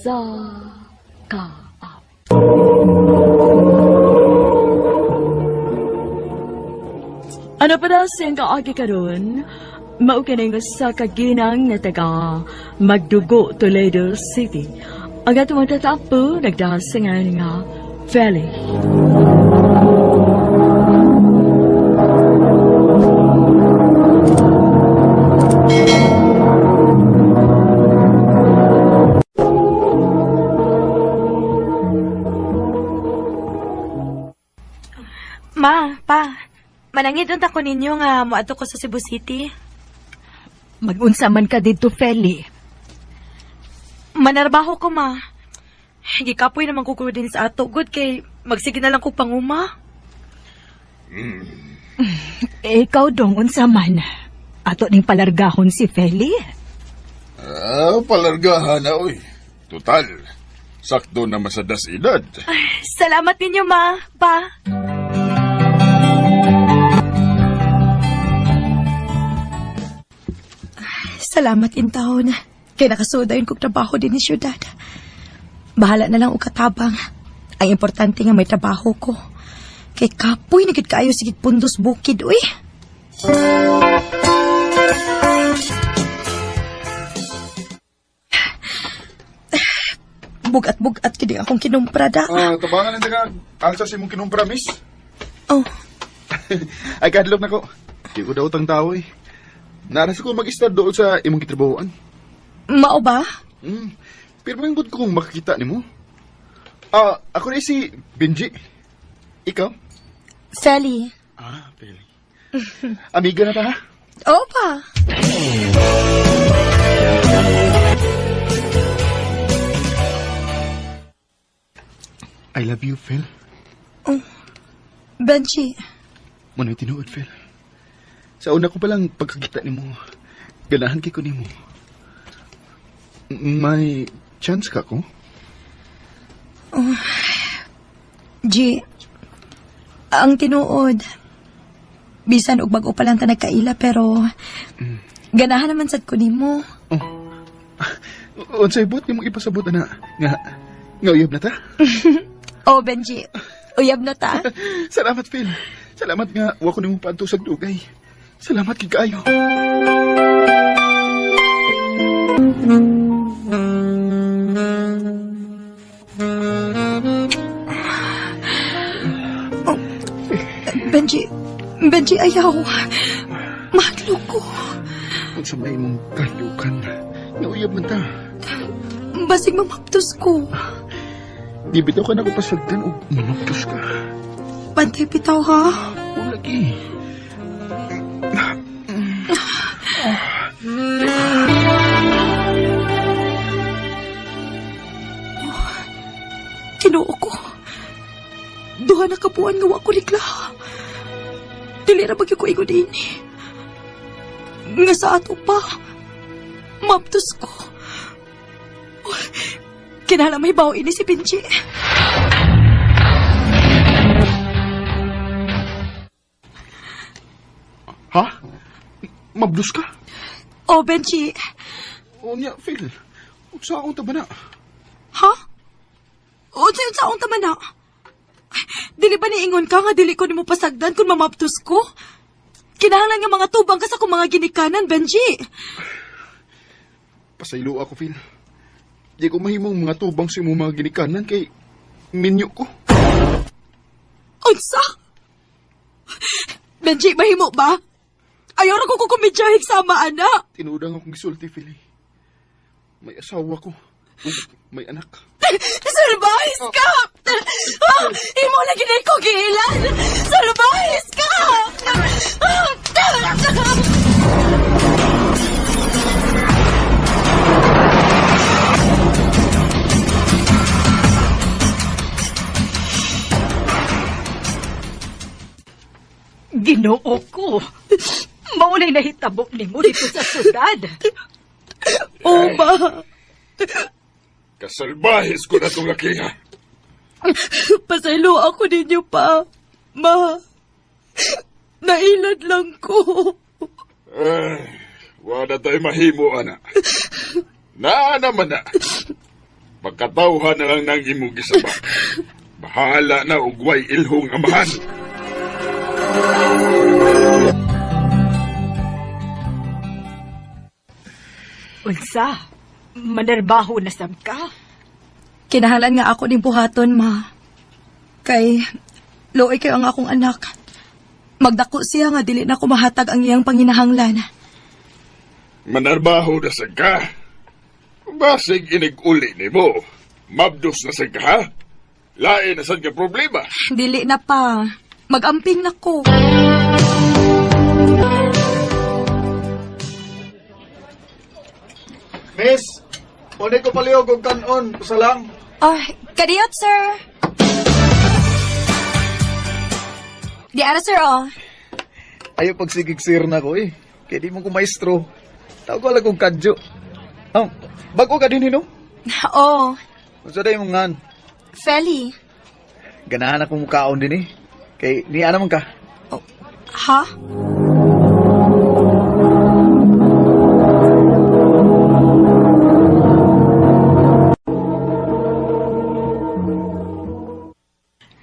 sa kaap. Ano pa daw siyang kaagi karon? Maukining sa kaginang na taga Magdugo, Toledo City. Ang atong tatapo, nagdasingan nga Valley. Ma, pa, manangid unta ko ninyo nga moadto ko sa Cebu City. Magunsa man ka dito, Feli. Manarbaho ko, ma. Gikapoy naman ko din sa ato. Good kay magsige na lang ko panguma. Ikaw dong, unsa man. Ato ning palargahon si Feli. Palargahan na, oy. Total, sakto na masadas edad. Salamat ninyo, ma, pa. Salamat in taon. Kaya nakasudayon kong trabaho din sa syudad. Bahala na lang o katabang. Ang importante nga may trabaho ko. Kay kapoy na gid kaayo sigit pundos bukid, uy. Bugat-bugat kini akong kinumprada. Tabangan na nga, alsa si mong kinumpra, miss. Oh, Ay, kadlok na ko. Di ko daw tang tao, eh. Naras ko mag-start doon sa imong kitrabahoan. mao ba? Pero may good ko kung makakita ni mo. Ako na si Benji. Ikaw? Sally. Pili. Amiga na ta, ha? Oo pa. I love you, Phil. Benji. Mano'y tinuod, Phil. Sa una ko palang pagkakita ni mo, ganahan kay ko ni mo. May chance ka ko? G, ang tinuod. Bisan og bag-o pa lang ta nagkaila pero ganahan naman sad ko nimo. Unsay buot ni mong ipasabot na nga uyab na ta? Oh, Benji. Uyab na ta. Salamat, Phil. Salamat nga wa ko nimo paadto sa dugay. Salamat kay kaayo. Benji, ayaw. Mahadlo ko. Kung sa may mong kalukan, nga uyab man ta. Basig mamaptos ko. Di bitaw ka na ko pasagdan o manaptos ka. Pantay bitaw ha. O lagi. Tinuo ko. Duha na kabuan nga wa ko likla. Dili ra bagyo ko ingon ini. Nga sa ato pa. Maptos ko. Kinala may bawo ini si Benji. Ha? Mabdus ka? Oh, Benji. O niya, Phil. Sa akong taba na. Ha? O, sa akong tama na. Dili ba niingon ka nga dili ko ni mo pasagdan kung mamaptos ko? Kinahanglan nga mga tubang ka sa kong mga ginikanan, Benji. Pasaylo ako, Phil. Di ko mahimong mga tubang sa imong mga ginikanan kay minyo ko. Unsa? Benji, mahimo ba? Ayaw na ko kukumidyahig sama, anak. Tinudang akong gisulti, Phil. May asawa ko. May anak. Salbahis ka! Imo lagi na ko giilan! Salbahis ka! Ginoo ko. Maulay nahitabo ni mo dito sa syudad. Oo, ma. Kasalbahis ko na itong lakiha. Pasaylo ako ninyo pa, ma. Nailad lang ko. Wala tayo mahimo, ana. Na naman na. Pagkatawhan na lang nang imong gisaba. Bahala na ugway ilhong amahan. Unsa? Manerbaho na sab ka? Kinahanglan nga ako ning buhaton, ma. Kay, luoy kayo ang akong anak. Magdako siya nga dili na ko mahatag ang iyang panginahanglan. Manarbaho na sa ka. Basig inig-uli ni mo. Mabdos na sa ka, ha? Lain na sa ka problema. Dili na pa. Magamping na ko. Miss, unay ko palihog og kanon, usa lang. Kadiyot, sir. Di ara, sir, oh. Ayaw pagsigig sir na ko eh. Kaya di mo ko maestro. Tawag ko lang kong kadyo. Bago ka din no? Oh, Gusto tayo mong ngan. Feli. Ganahan akong mukaon din eh. Kay niya naman ka. Ha?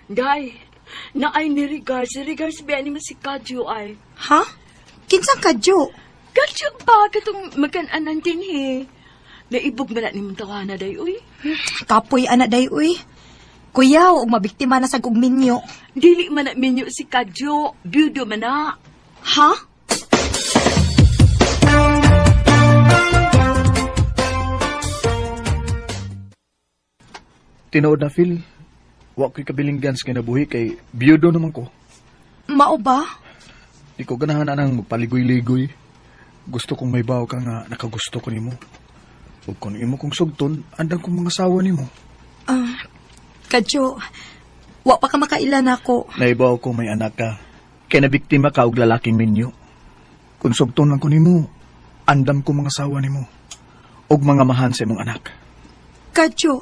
Gay, naay ni Regards. Si Regards ba ni si Kadyo ay? Ha? Kinsang kadyo? Kadyo ba katong magkananan din he? Naibog na ni mong tawana day, uy. Kapoy, anak day, uy. Kuya, og mabiktima na sa gugminyo. Dili man na minyo si Kadyo. Byudo man na. Ha? Tinood na Phil. Wa ko'y kabilinggan sa kinabuhi kay biyudo naman ko. Mao ba? Di ko ganahan na nang magpaligoy-ligoy. Gusto kong may baw ka nga nakagusto ko nimo. Ug kung imo kong sugton, andang kong mga sawa nimo. Kadyo, wa pa ka makailan ako. Naibaw ko may anak ka. Kaya nabiktima ka og lalaking minyo. Kung sugton lang ko nimo, andam ko mga sawa nimo. Og mga mahan sa imong anak. Kadyo.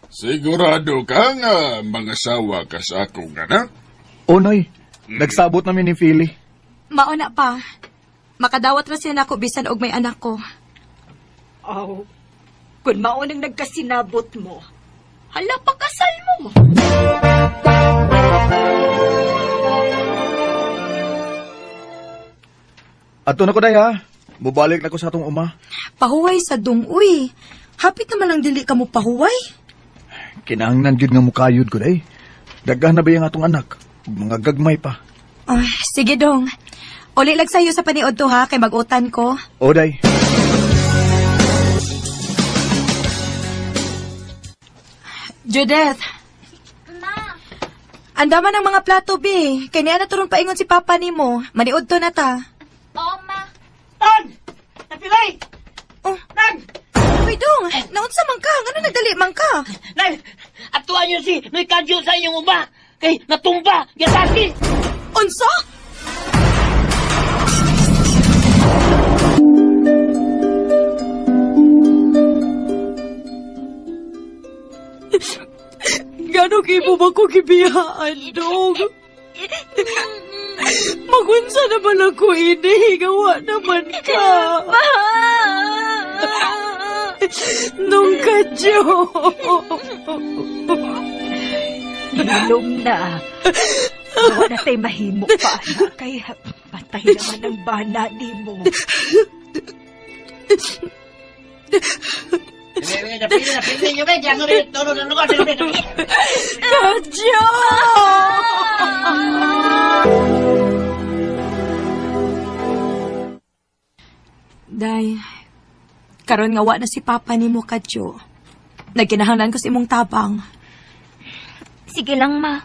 Sigurado ka nga mangasawa ka sa akong anak? Onoy, nagsabot namin ni Philly. Mauna pa. Makadawat ra siya nako bisan og may anak ko. Aw, kung maunang nagkasinabot mo, hala pakasal mo. Ato na ko day ha. Mubalik na ko sa atong uma. Pahuway sa dunguy. Hapit naman ang dili ka mo pahuway. Kinahanglan jud nga mukayod ko day. Daghan na ba yung atong anak? Ug mga gagmay pa. Sige dong. Uli lang sa'yo sa paniod to ha, kay mag-utan ko. O day. Judith. Ma. Andaman ang mga plato, be. Kaya niya naturon paingon si Papa ni mo. Maniod to na ta. Oo, ma. Tan! Napilay! Oh, Tan! uy dong. Naunsa man ka? Ano nagdali man ka? Nay, atuan niyo si Noy Kadyo sa inyong uma. Kay natumba, yataki. Unsa? Gano'ng ibo ba ko kibiyaan, dong? Magunsa naman ako ini, gawa naman ka. Nung Kadyo. Ilong na. Gawa na tayo mahimo pa, anak. Kaya patay naman ang bana ni mo. Kadyo! Day, karon nga wa na si Papa ni mo, Kadyo. Nagkinahanglan ko si imong tabang. Sige lang, ma.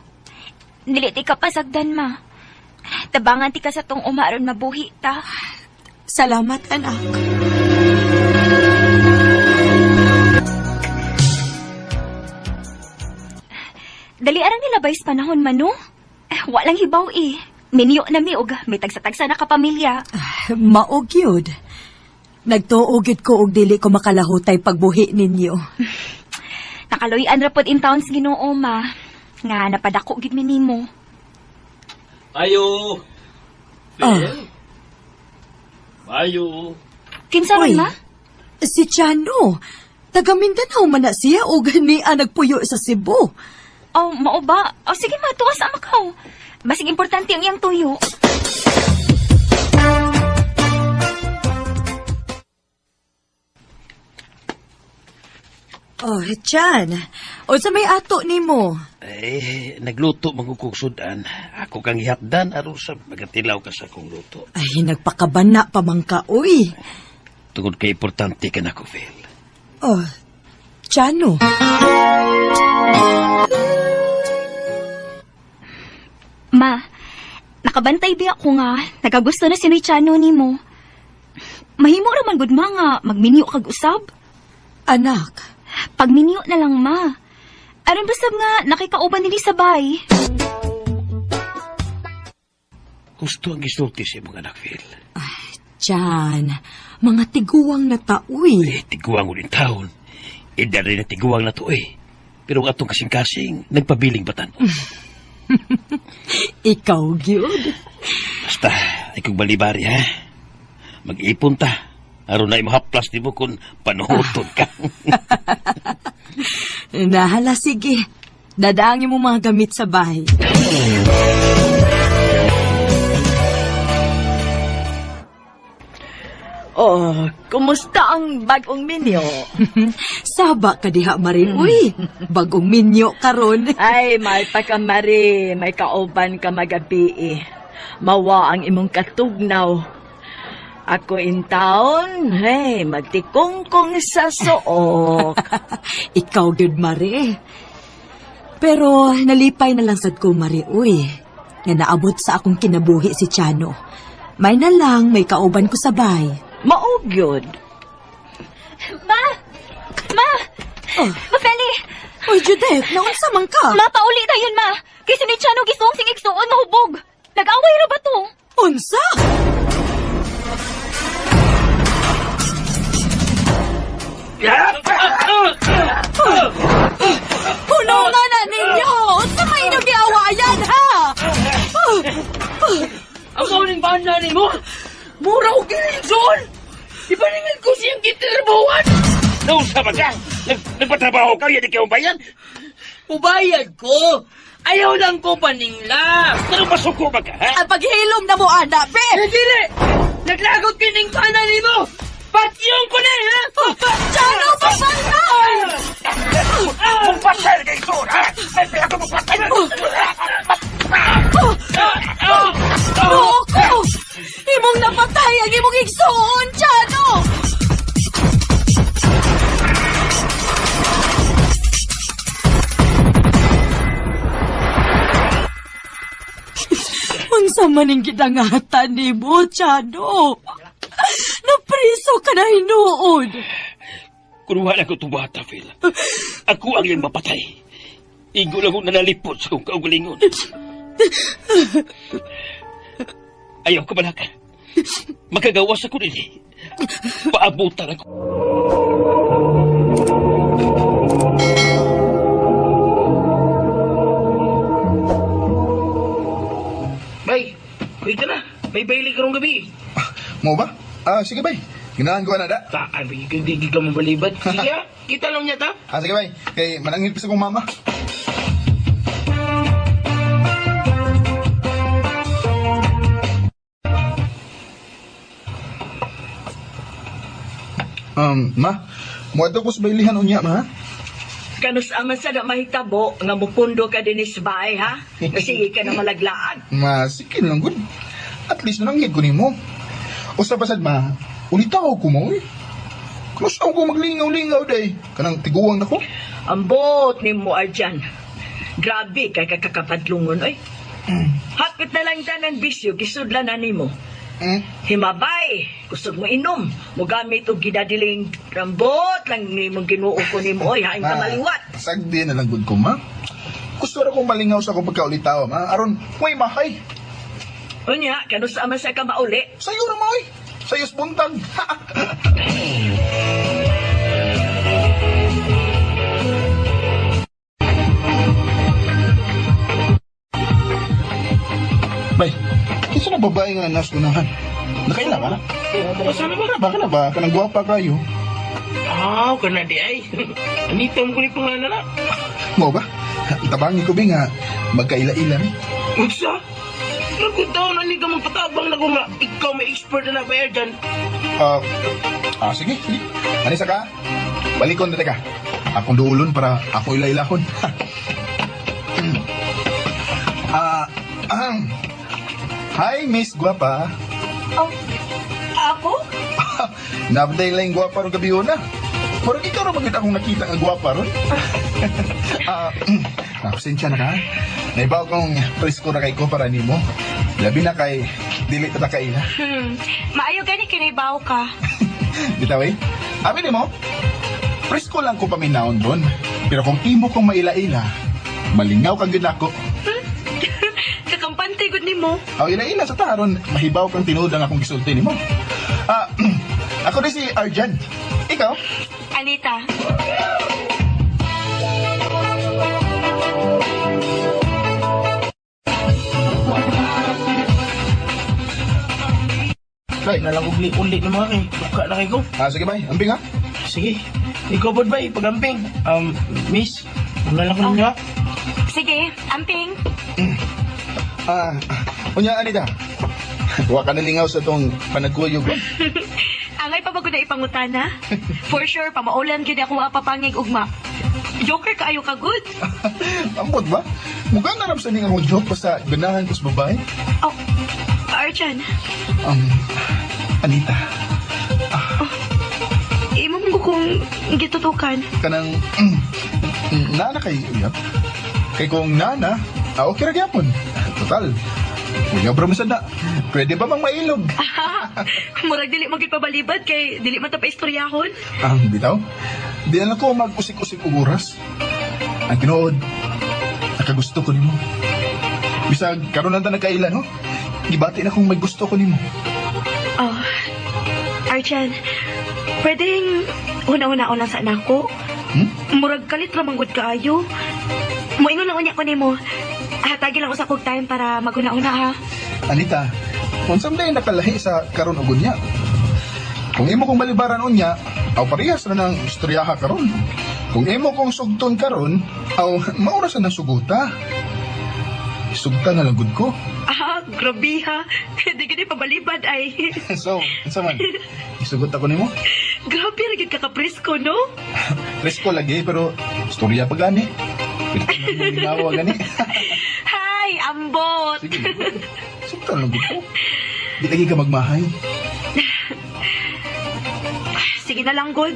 Niliti ka pasagdan, ma. Tabangan ti ka sa tong umaron mabuhi ta. Salamat, anak. Dali arang nilabay sa panahon, mano? Walang hibaw eh. Minyo na miog, may tagsa-tagsa na kapamilya. Maog yun. Nagtuog yun ko og dili ko makalahutay pagbuhi ninyo. Nakaloyan ra pod in towns Ginoo, ma. Nga napadako gid mi nimo. Ayo. Ah. Mayo. Kinsa Oy. man, ma? Si Chano. Taga Mindanao man na siya o gani nagpuyo sa Cebu. Oh, mao ba? Oh, sige ma, tuwas sa Macau. Basig importante ang iyang tuyo. Oh, Chan. O sa may ato ni mo? Nagluto magukog sudan. Ako kang ihapdan aron sa magatilaw ka sa kong luto. Ay, nagpakabana pa man ka, uy. Tungod kay importante ka na ko, Phil. Oh, Chano. Ma, nakabantay biya ko nga. Nagagusto na sinoy Chano ni mo. Mahimo raman gud ma nga magminyo kag usab. Anak, Pagminyo na lang ma. Aron basab nga nakikauban nili sa bay. Gusto ang gisulti sa mga anak, Phil. Chan, mga tiguwang na taoy. Tiguang ulit taon. Dari na tiguang na to eh. Pero ang atong kasing-kasing, nagpabiling batan. Ikaw, gyud. Basta, ay kong balibari, ha? Mag-ipon ta. Aron na imahaplas di mo kung panuhutod ka. Nahala, sige. Dadaangin mo mga gamit sa bahay. Oh, kumusta ang bagong minyo? Saba ka diha, Marin. Uy, bagong minyo karon. Ay, may pakamari, may kauban ka magabi eh. Mawa ang imong katugnaw. Ako in town, hey, magtikongkong sa suok. Ikaw, good, Mari. Pero nalipay na lang sad ko, Mari. Uy, nga naabot sa akong kinabuhi si Chano. May na lang, may kauban ko sabay. Maugyod. Ma! Ma! Oh. Ma, Feli! Uy, Judith, naunsa man ka? Ma, pauli tayo ma! Kasi ni Chano gisuong sing igsuon mahubog. Nag-away ra ba to? Unsa? Puno nga na ninyo! Unsa may inyong giawayan, ha? Ang kauning banda ni mo, mura ko kilinson! Ipaningin ko siyang kitrabahuan! Nausa ba ka? Nagpatrabaho ka, yan ikaw bayan? Ubayad ko! Ayaw lang ko paningla! Pero masuko ba ka, ha? Ang paghilom na mo, ana, be! Nagili! Naglagot kining kanan ni mo! Patyong ko na, ha? Chano, pasal ka! Magpasal kay Sur, ha? May pera ko magpasal! Loko! Imong napatay ang imong igsuon, Chano! Unsa maning gidangatan ni mo, Chano? Napriso ka na hinuod. Kung wala ko tubata, Phil. Ako ang iyang mapatay. Igo lang kong nanalipot sa kong kaugalingon. Ayaw ka malaka. Makagawas ako nili. Paabutan ako. Bay, wait ka na. May baili karong gabi. Mo ba? Sige bay. Ginahan ko na da. Taan, hindi ka mabalibat. Sige, ha? Kita lang niya ta. Sige bay. Kay manangil pa sa kong mama. Ma, mo ato ko sa bailihan unya, ma. Kanus aman sa na mahitabo nga mupundo ka din sa bahay, ha? Sige ka na malaglaan. Ma, sige lang good. At least nanangil ko ni mo. O sa pasad, ma, ulitaw ko mo, eh. Kanus ako maglingaw-lingaw, day. Kanang tiguang na ko. Ambot ni mo dyan. Grabe kay kakakapadlungon, oy. Hakit na lang tanan bisyo, kisudlan na ni mo. Himabay, kusog mo inom. Mo gamit og gidadiling rambot lang ni mong ginuo ko ni mo, oy. Hain ka maliwat. Sagdi na lang good ko, ma. Gusto na kong malingaw sa akong pagkaulitaw, ma. Aron, way mahay. Unya, kanus aman sa ka mauli. Sayo na, ma, oy. Sayos buntag. Bay, isa na babae nga nas unahan. Nakaila ka na? Sana ba? Kanang gwapa kayo. ka na di ay. Anita mo ko ni pangalan na. Mo ba? Tabangi ko ba nga magkaila-ila ni? Magsa? Nagkutaon na ni ka magpatabang na ko nga. Ikaw may expert na bayar dyan. Sige. Anisa ka? Balikon na ka. Akong duulon para ako ila-ilahon. Hi, Miss Guapa. Ako? Nabday lang guwapa ron gabi na. Pero ikaw rin maganda akong nakita ng guwapa ron. Pasensya na ka. Naibaw kong presko na kay ko para nimo. Labi na kay dili ta kaila. Maayo gani kinibaw ka. Bitaw eh. Abi nimo. Presko lang ko paminahon ron. Pero kung imo kong maila-ila, malingaw kang gid ako. Kakampante gud nimo. Aw ila-ila sa taron, mahibaw kang tinuod ang akong gisulti nimo. Ako din si Arjan. Ikaw? Anita. Bay. Nalang uli na mga kay. Buka na kay ko. Sige bay, amping ha? Sige. Ikaw ba bay, pagamping? Miss, wala lang ko ninyo ha? Sige, amping. Unya, Anita. Huwag ka nalingaw sa itong panagkuyog. Angay pa ba ko na ipangutana? For sure, pamaulan gid ako apapangig ugma. Joker kaayo ka good. Ambot ba? Mukhang narap sa ning akong joke basta ganahan ko sa babae. Oh, Arjan. Anita. Imo mo kung gitutukan. Kanang nana kay uyab. Kay kung nana, okay ra gyapon. Total. Uyab ra masada. Pwede ba bang mailog? Murag dili magit pabalibad kay dili man ta pa istoryahon. Bitaw. Di na ko mag-usik-usik og oras. Ang tinuod, nakagusto ko nimo. Bisag karon lang ta nagkaila, no? Gibati na kung may gusto ko nimo. Oh, Arjan, pwedeng una-una lang sa anak ko. Murag kalit ramang good kaayo. Moingon lang unya ko nimo. Hatagi lang usa kog time para maguna-una ha. Anita, kung someday nakalahi sa karon og unya. Kung imo kong balibaran unya, aw parehas na ng istoryaha karon. Kung imo kong sugton karon, aw maoras na suguta. Sugta na lang gud ko. Grabe ha. Di gani pabalibad ay. So, man, isugot ako nimo. Grabe ra gid ka presko no? Presko lagi pero istorya pa gani. Pinawa gani. Hi, ambot. Sige. Sugta lang gud ko. Di lagi ka magmahay. Sige na lang, God.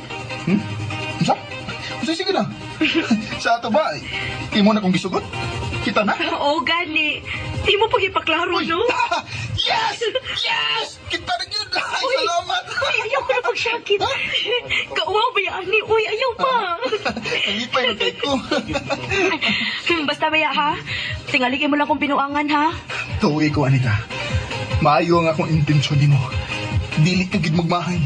Sige na. Sa ato ba? Imo na kong gisugot? Kita na? Oo, gani. Di mo pag ipaklaro, no? Yes! Yes! Kita na yun! Ay, salamat! Ayaw ko na pagsakit. Kauwaw ba yan ni? Uy, ayaw pa. Alipay na tayo ko. Basta baya, ha? Tingaligin mo lang kung pinuangan, ha? Tuwi ko, Anita. Maayo ang akong intensyon mo. Dili ka gid magmahay.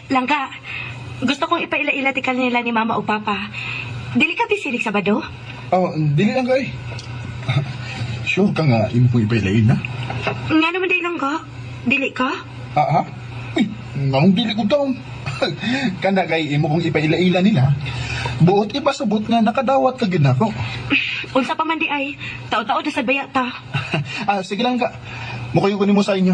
Langga, gusto kong ipaila-ila tikal nila ni Mama o Papa. Dili ka bisilig Sabado? Dili lang kay. Sure ka nga, imo kong ipailain na? Nga naman di lang ka. Dili ka? Ha? Uy, ngamong dili ko taon. Kana kay imo kong ipailaila nila. Buot ipasabot nga nakadawat ka gid nako. Unsa pa man di ay, tao-tao na sa bayata. Sige lang ka. Mukuyo ko nimo sa inyo.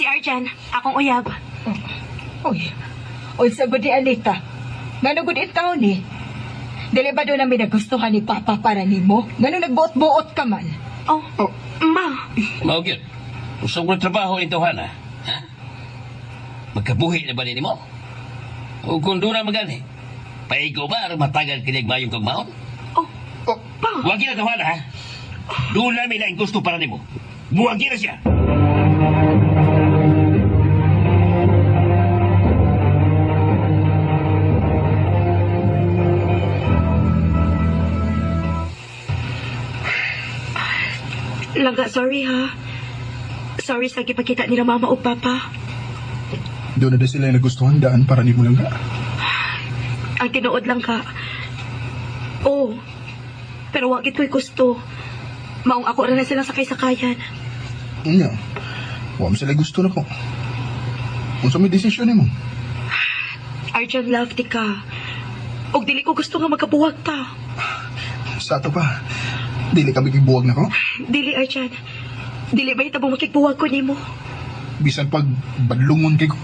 Arjan, akong uyab. Uy, sa gudi Anita. Ngano gud itaw ni? Dili ba doon namin nagustuhan ni Papa para nimo? Ngano nagbuot-buot ka man? Ma. Mao gyud. Usa ko trabaho ito hana. Ha? Magkabuhi na ba ni mo? O kung doon na magani, paigo ba aron matagal kinig mayong kagmaon? Pa. Huwag na ito hana, ha? Doon namin ang gusto para nimo. Buwag na siya. Langga, sorry ha. Sorry sa gipakita nila mama o papa. Doon na sila nagustuhan daan para ni mo lang ka. Ang tinuod lang ka. Oo. Pero wag ko'y gusto. Maong ako na silang sakay-sakayan. Nga. Huwag mo sila gusto na ko. Kung sa may desisyon mo. Arjan, love ti ka. Og dili ko gusto nga magkabuwag ta. Sa ato pa. Dili kami kibuwag na ko. Dili, Arjan. Dili ba itabong makikbuwag ko nimo? Bisan pag badlungon kay ko.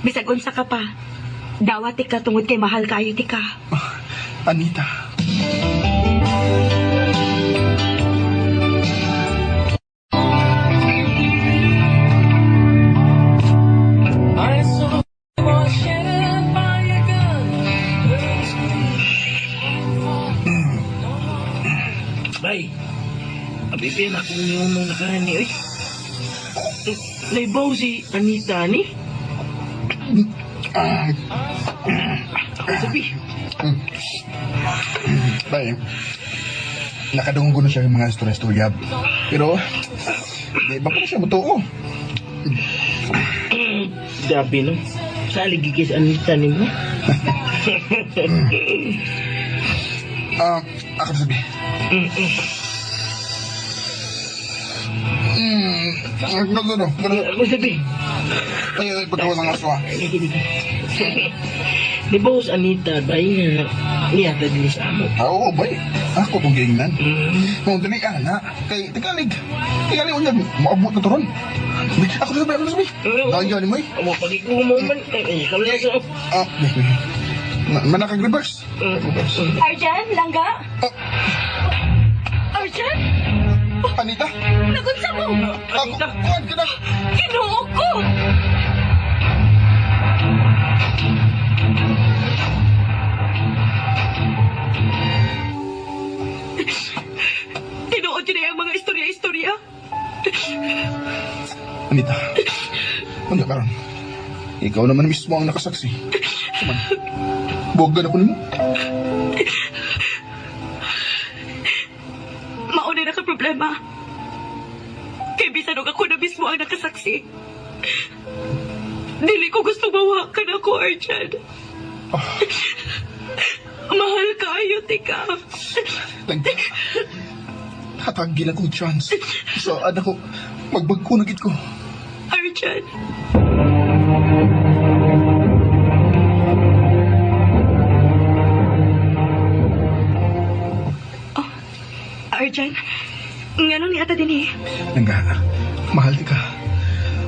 Bisag unsa ka pa. Dawat ti ka tungod kay mahal kayo ti ka. Anita. Bay, abibin akong yung nung nakarani, oy. Naibaw si Anita, ni? Sabi. Bay, nakadungong ko na siya yung mga istorya-istorya. Pero, di ba ko na siya matuo? Dabi, no? Salig gigis Anita ni mo. Ako sabi. Gano'n. Ako sabi. Ay, pagkawas ng aswa. Di ba us Anita, bay, nga niyata din sa amo? Oo, bay. Ako itong gingnan. Kung dali ka na, kay tikalig. Tikalig ko niyan, maabot na turon. Ako sabi. Dahil mo eh. Amo, pag-ikuha mo man. Ikaw lang sa... Manakag-reverse. Arjan, langga? Arjan? Anita? Nagunsa mo? Anita? Kuhan ka na. Kinuog ko! Tinuod yun na yung mga istorya-istorya. Anita. Ano karon? Ikaw naman mismo ang nakasaksi. Saman, buwag ka na po mo. Mauna na ka problema. Kaya bisan og ako na mismo ang nakasaksi. Dili ko gusto mawakan ako, Arjan. Mahal kayo, tika. Langga. Hatagil akong chance. So, anak ko, magbagko na gid ko. Arjan. Arjan, nganong ni ata din eh. Langga, mahal di ka.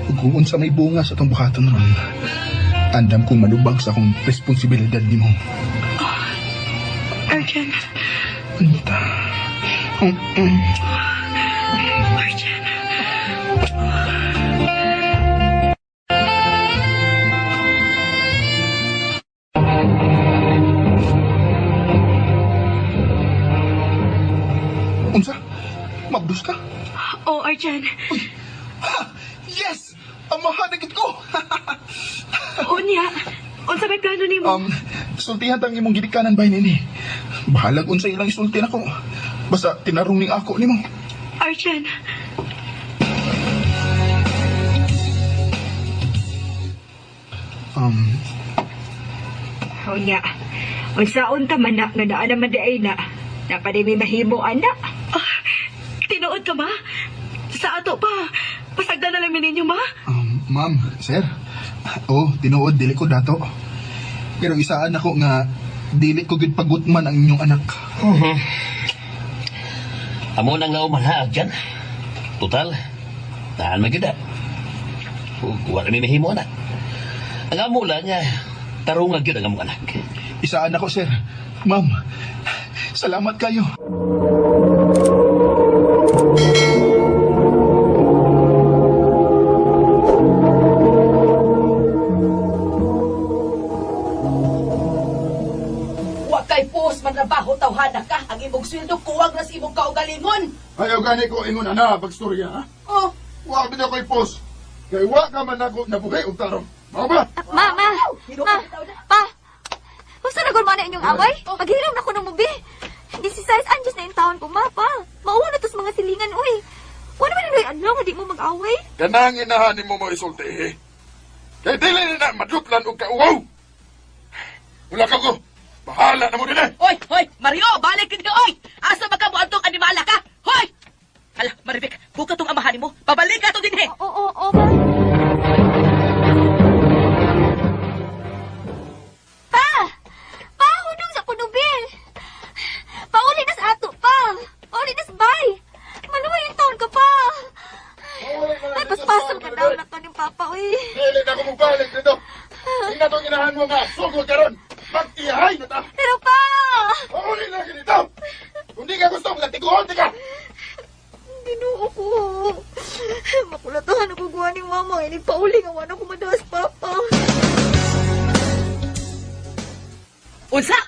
Ug kung sa may bunga sa itong buhaton ron, andam kong malubag sa akong responsibilidad ni mo. Arjan. Anita. Arjan. Unsa? Mabdus ka? Oh, Arjan. Yes! Ang mahanagit ko! Unya, unsa may plano ni mo? Sultihan tang imong gidikanan ba nini? Bahalag unsa ilang isulti na ko. Basta tinarong ni ako nimo. Arjan. Unya, unsaon ta man na nga naa naman di ay na. Napadi may mahimo, anak. Tinuod ka, ma? Sa ato pa. Pasagda na lang ninyo, ma? Ma'am, sir. Tinuod, dili ko dato. Pero isaan ako nga, dili ko gid pagutman ang inyong anak. Amo nang nga umanha dyan. Total, tahan maganda. Wala may mahimo na. Ang amo lang nga, tarungan yun ang among anak. Isaan ako, sir. Ma'am, salamat kayo. Huwag kay pus, manrabaho tawhana ka. Ang imong sweldo kuwag na sa imong kaugalingon. Ayaw gani ko ingon ana pagstorya ha. Oh, Wa bitaw ko'y post. Kay wa ka man ako nabugay og tarong. Mao ba? Mama! Pa! Gusto na gulma na inyong away? Paghiram na ko ng mubi. 16 anyos na yung taon ko, ma, pa. Mauwa na tos mga nga silingan, uy. Wala man nanoy adlaw nga di mo mag-away. Kanang inahanin mo mo isulti, Kaya dili na maduplan o kauwaw. Wala ka ko. Bahala na mo din eh. Hoy, Mario, balik ka oy. Asa ba ka mo antong animala ka? Hoy! Hala, Maribek, buka tong amahan mo. Pabalik ka to din eh. Oo, ma. Pa, hunong sa kunubil. Pauli na sa ato, pa. Pauli na sa bay. Maluwa yung taon ka, pa. Ay, paspasal ka daw na to ni Papa, uy. Dili na ko magbalik dito. Hindi na itong inahan mo nga. Sugod ka ron. Mag-iyahay na ta. Pero, pa. Pauli na ganito. Kung di ka gusto, magtiguhon di ka. Ginoo ko. Makulatahan ako gawa ni Mama. Ini pauli nga wala ko madaas, Papa. Unsa?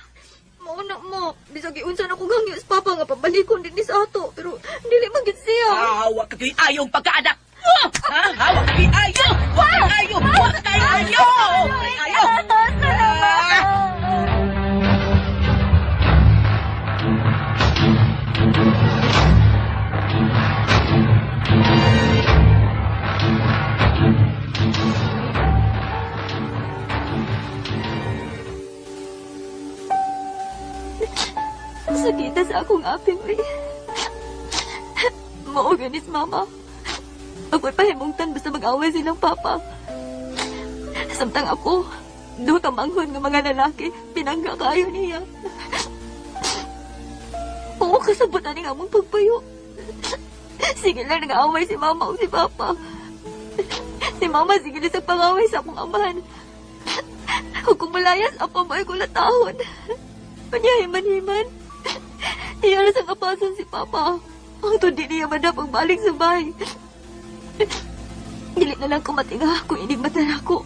Mauna mo. Bisag iunsa na ko gangyo sa Papa nga pabalikon din ni sa ato. Pero dili magit siya. Hawa ka kay ayong pagkaanak. Ha? Hawa ka kay ayaw. Hawa ka kay ayaw. Hawa ka kay ayaw. Ayaw. Sakita sa akong aping, uy. Maorganis, Mama. Ako'y pahimungtan basta mag-away silang Papa. Samtang ako, duha ka manghon nga mga lalaki, pinangga kayo niya. Oo, kasabutan ni nga mong pagpayo. Sige lang nag-away si Mama o si Papa. Si Mama sige lang sa pang-away sa akong amahan. Huwag kong malayas, apa mo ay kulatahon. Panyahiman-himan. Iyalas ang kapasan si Papa. Ang tundi niya madap ang balik sa bahay. Gilit na lang kumatinga kung inigmatan ako.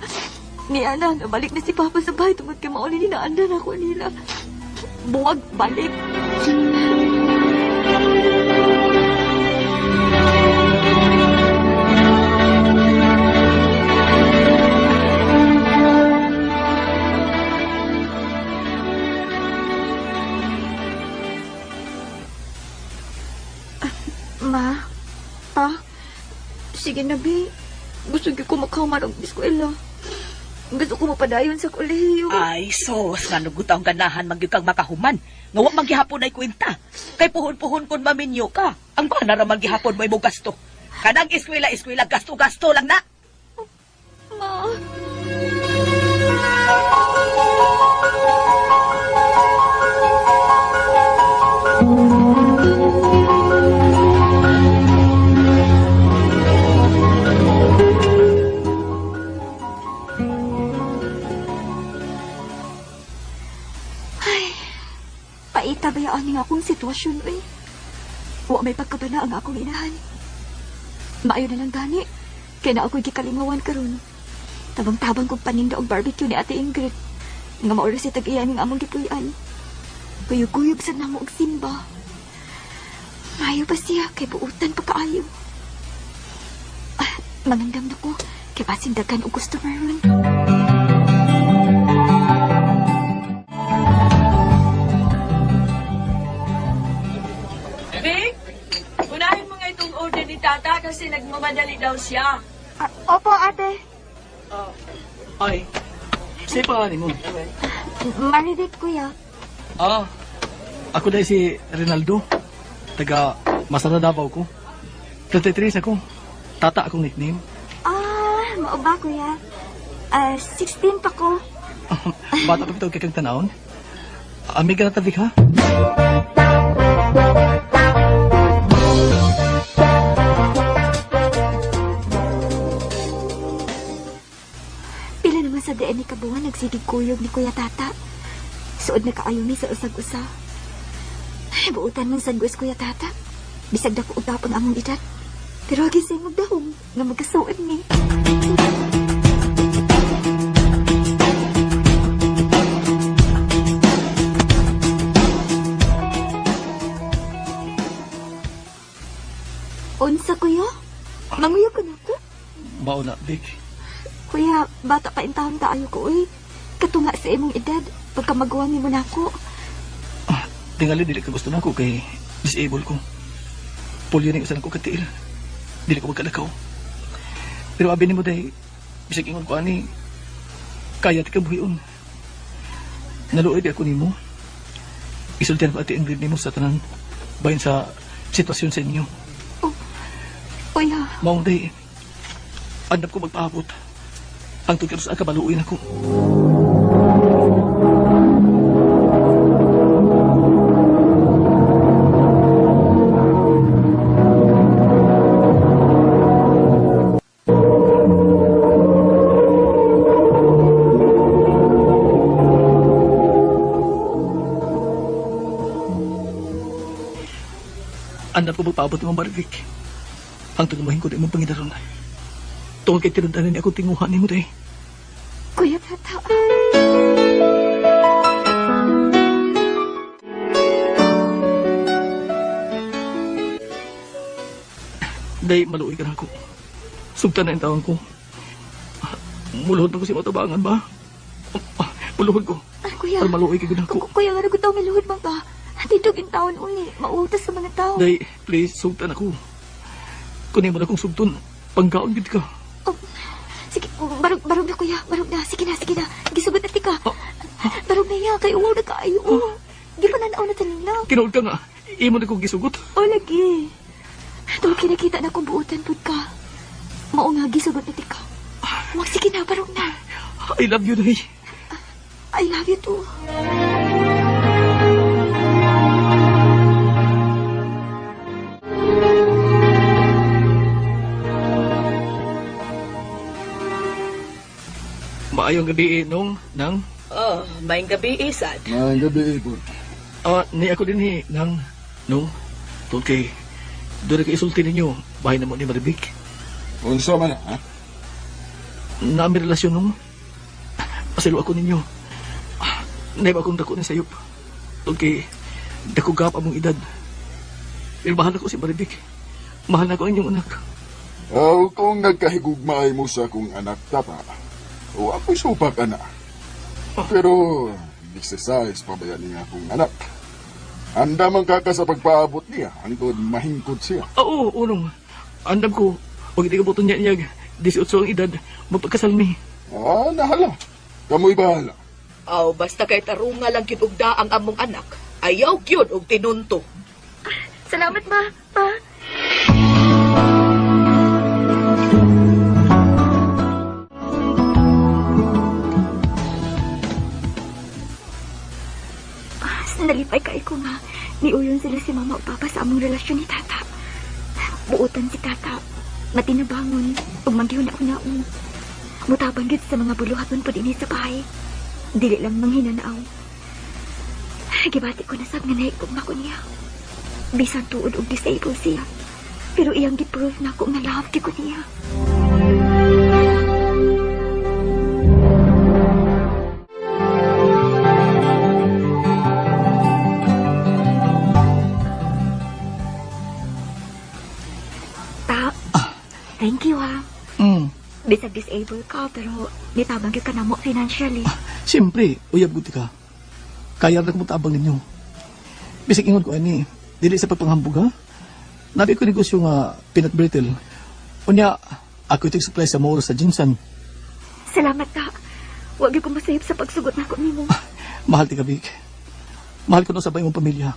Niya na, nabalik na si Papa sa bahay tungkol kay mauli ninaandan ako nila. Buwag balik. Ma, Pa, sige na, Bi. Gusto ko makahuman ang eskwela. Gusto ko mapadayon sa kolehiyo. Ay, sos, nga nugutaw ganahan magyud kang makahuman. Nga wa maghihapon ay kwenta. Kay puhon-puhon kon maminyo ka. Ang bana ra maghihapon mo gasto. Kanang eskwela, gasto-gasto lang na. Ma. Paitabayaan niya akong sitwasyon, uy. Wa may pagkabana ang akong inahan. Maayo na lang gani, kaya na ako'y gikalingawan karon. Tabang-tabang kong paninda og barbecue ni Ate Ingrid. Nga maoras si tag-iyan ng among gipuyan. Kuyog-kuyog sa namo og simba. Maayo pa siya, kay buutan pa kaayo. Mangandam na ko, kay pasindagan og customer ron. Ni Tata kasi nagmamadali daw siya. Opo, ate. Ay, sa'yo pangalan mo? Maridit, kuya. Ako dahil si Rinaldo. Taga Masara Davao ko. 33 ako. Tata akong nickname. Mao ba, kuya? 16 pa ko. Bata pa ito kay kang tanawon. Amiga na tabi ka? Sa daan ni Kabuhan, nagsigig kuyog ni Kuya Tata. Suod na kaayo ni sa usag-usa. Buutan man sad Kuya Tata. Bisag dako utapon among edad. Pero agi singog dahom nga magkasuod ni. Unsa, kuya? Manguyo ka na ko? Bao na, Vic. Kuya, bata pa intahon kaayo ko, uy. Katunga sa imong edad, pagka magawa mo na ako. Tingali, dili ka gusto na ako kay disable ko. Pulyo na yung ko katiil. Dili ko magkalakaw. Pero abi ni mo day, bisag ingon ko ani, kaya ti kabuhion. Naluoy di ako ni mo. Isultihan ko ati Ingrid ni mo sa tanan, bayan sa sitwasyon sa inyo. Kuya. Maong day, andap ko magpaabot. Ang tugkar sa kabaluoy na ko. Andap ko magpaabot ng Marvick. Ang tulumahin ko din mong pangidaron. Tungkol kay tinundanan niya ako tinguhan ni mo day. Kuya Tata. Day, maluoy ka na ako. Sugtan na yung tawang ko. Muluhod na ko si matabangan ba? Muluhod ko. Kuya. Para maluoy ka na ako. Kuya, nga ko tao miluhod man ba? Titog in taon uli. Mautas sa mga tao. Day, please, sugtan ako. Kunin mo na kong sugton. Pangkaon gid ka. Sige, barog na kuya. Barog na. Sige na. Gisugot na tika. Barog na ya. Kay uwaw na kaayo. Di pa nanaaw na tanila. Kinood ka nga. Imo na kong gisugot. O, lagi. Tuwag kinakita na kong buutan po ka. Mao nga, gisugot na tika. Wag, sige na. Barog na. I love you, Day. I love you too. Maayong gabi, nang. Oh, may gabi, Isad. Maayong gabi, po. Ni ako din, nang. Tungkol kay, doon na isulti ninyo, bahay na mo ni Maribik. Unsa man, ha? Nami relasyon nung. Pasalo ako ninyo. Naib akong dako ni sayop. Tungkol kay, dako gap among edad. Pero mahal ako si Maribik. Mahal na ako ang inyong anak. Kung nagkahigugmaay mo sa akong anak, tata, o ako'y supak, anak. Pero, exercise pa ba yan niya akong anak? Handa man kaka sa pagpaabot niya, hangtod mahingkod siya. Oo, unong. Andam ko, huwag hindi ka buton niya 18 ang edad, magpagkasal mi. Nahala. Kamoy bahala. Aw, basta kay tarunga lang kitugda ang among anak. Ayaw gyud og tinunto. Salamat, ma. Pa. Nalipay kay ko nga. Niuyon sila si mama o papa sa among relasyon ni tata. Buutan si tata. Matinabangon. Ug manggihon ako naong. Mutabang gid sa mga buluhaton po din sa bahay. Dili lang manghinanaaw. Gibati ko na sab nga naikugma ko niya. Bisan tuod og disabled siya. Pero iyang giprove na ako nga love ko niya. Thank you, ha. Bisag disabled ka, pero nitabang ka na mo financially. Siyempre, uyab guti ka. Kaya na kumutabang ninyo. Bisag ingon ko, ani, dili sa pagpanghambog, ha? Nabi ko negosyo nga peanut brittle. Unya, ako ito'y supply sa mall sa Jinsan. Salamat, ka. Huwag ko masayip sa pagsugot na ko nimo. Mahal ti ka, Vic. Mahal ko na sa bayong pamilya.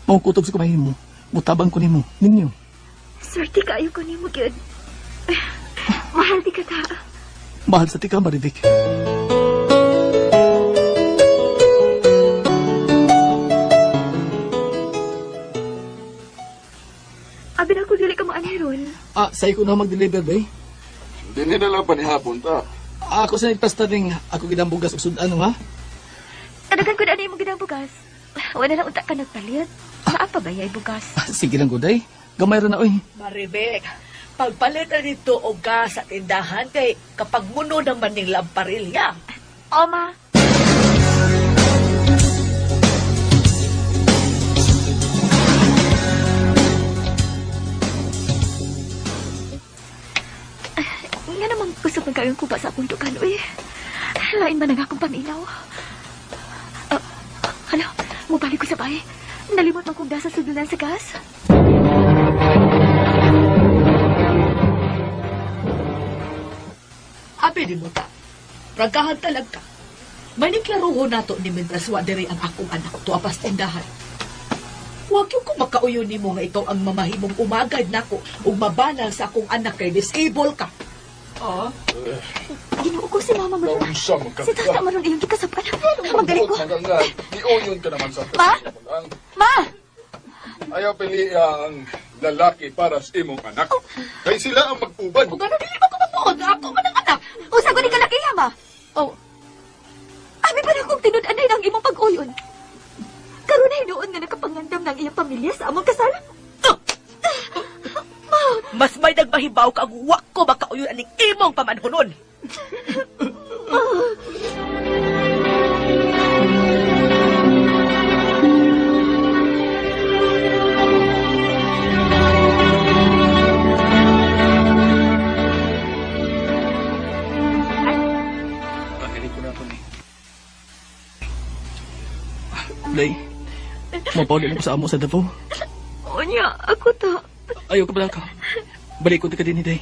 Maungkutob sa kumahin mo. Mutabang ko nimo. Ninyo. Swerte kayo ko nimo, good. Mahal di ka ta. Mahal sa tika, Maribik. Abi na ko dili ka maaniron. Sa'yo ko na mag-deliver, bay. Hindi na lang panihapon, ta. Ako sa nagpasta rin, ako ginambugas o sudan, ha? Tanagan ko na ano yung ginang bugas. Wala na unta ka nagpalit. Maapa ba yay bugas? Sige lang, Goday. Gamay rin na, oy. Maribek, pagpalitan nito og gas sa tindahan kay kapag muno naman ning lamparilya. Oma. Nga naman gusto kong gawin ko ba sa akong dukan, uy. Lain ba nang akong paminaw? Hala, mubalik ko sa bahay. Nalimot man kong dasa sudulan sa gas. Pwede mo ta. Ragahan talaga. Maniklaruho nato ni Mientras wa diri ang akong anak to apas tindahan. Huwag yung kung makauyon ni mo nga ikaw ang mamahimong umagad nako ug mabanal sa akong anak kay disable ka. Ginoo ko si Mama mo. Nausa mo ka. Si Tata mo rin iyong kikasapan. Magaling ko. Maganggan. Iuyon ka naman sa Ma? Ma! Ayaw pili ang lalaki para sa imong anak. Kay sila ang mag-uban. Kung gano'n dili ba ko mabuod na ako man ang anak? Usa ko ni kalakiha, Ma. Oh, Abi pa na kong tinud-anay ng imong pag-uyon. Karon ay doon nga nakapangandam ng iyang pamilya sa among kasal. mas may nagmahibaw ka ang wak ko makauyon aning imong pamanhunon. Pakinig ko na ito ni. Day, mapaulit mo sa amo sa Davao. O niya, ako ta. Ayaw ka pala ka. Balik ko ka din ni Day.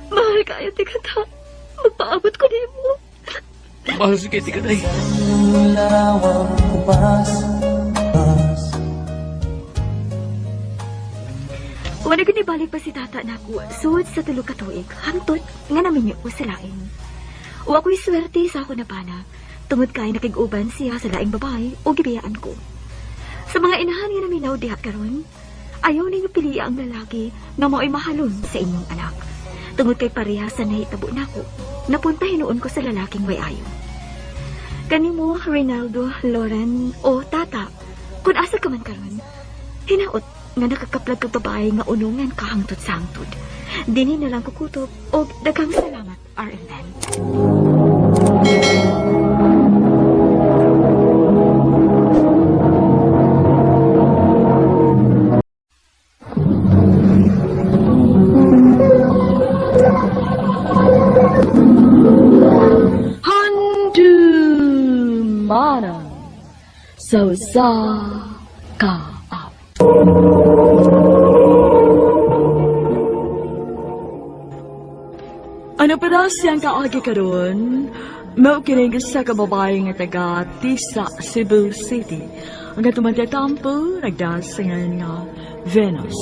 Mahal kayo, tika ta. Magpaabot ko din mo. Mahal si Kitty ka, Day. Wala ginibalik pa si tata na ako. Suwad sa tulog ka tuig. Hantod nga namin niyo ko sa laing. O ako'y swerte sa ako na pana. Tungod kay nakig-uban siya sa laing babae o gibiyaan ko. Sa mga inahan nga namin na diha karon, ayaw ninyo pili ang lalaki nga mao'y mahalon sa inyong anak. Tungod kay pareha sa nahitabo na ko, napunta hinuon ko sa lalaking way ayo. Kanimo, Reynaldo, Lauren, o Tata, kung asa ka man karon, hinaot nga nakakaplag kag babae nga unungan kahangtod sa hangtod. Dini na lang kukutob o daghang salamat, RMN. Mana so sa ka up. Ano pa daw siyang kaagi karon? Mao kining sa kababae nga taga Tisa, Cebu City. Ang tumatatampo nagdasingan nga Venus.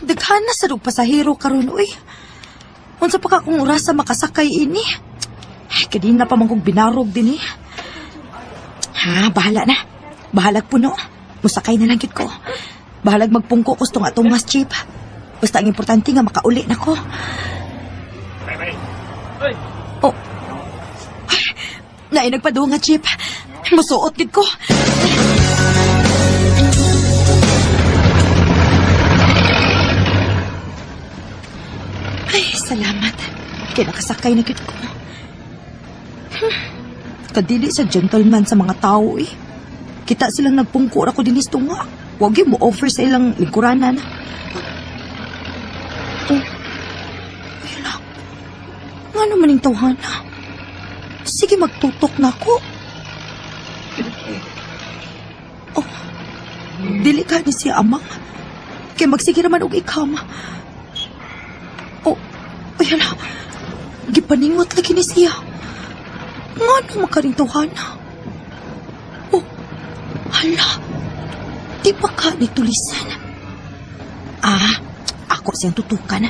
Daghana sa rug pasahero karon uy. Unsa pa ka kung oras sa makasakay ini? Ay, kadina pa man kong binarog din eh. Ha, bahala na. Bahalag puno. Musakay na lang gid ko. Bahalag magpungko ko nga atong mas cheap. Basta ang importante nga makauli na ko. Oh. Ay, naay nagpadung nga cheap. Musuot gid ko. Ay, salamat. Kaya nakasakay na gid ko. Kadili sa gentleman sa mga tao eh. Kita silang nagpungko ako dinis tunga. Huwag yung mo-offer sa ilang lingkuranan. Oh. Wala. Nga naman yung tawhana. Sige, magtutok na ako. Oh. Dili ka ni siya amang. Kaya magsige naman og ikama. Oh. Ayan na. Gipaningot lagi ni siya. Nga nang makaring tawhana. Oh. Hala. Di ba ka nitulisan? Ah, ako siyang tutukan.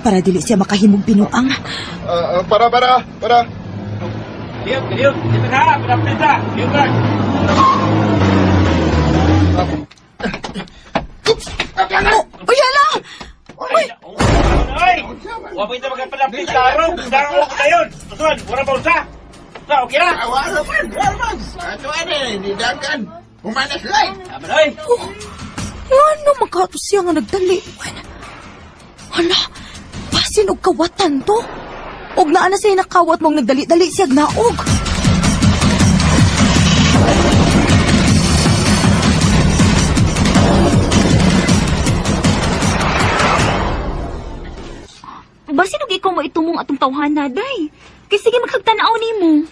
Para dili siya makahimog binuang. Para. Diyo. Dito na, pinapita. Diyo ka. Oh, yala! Uy! Ay! Huwag mo ito magpapalapit sa araw. Darang ako na yun. Tutuan, wala pa usa. Okay na? Wala man. Ato hindi dagan. Humanas lang. Ay! Oh, ano magkato siya nga nagdali? Hala, pasin og kawatan to. Og naa na siya nakawat mong nagdali-dali siya naog. ang atong tawhana, day. Kay sige magkagtanaw nimo.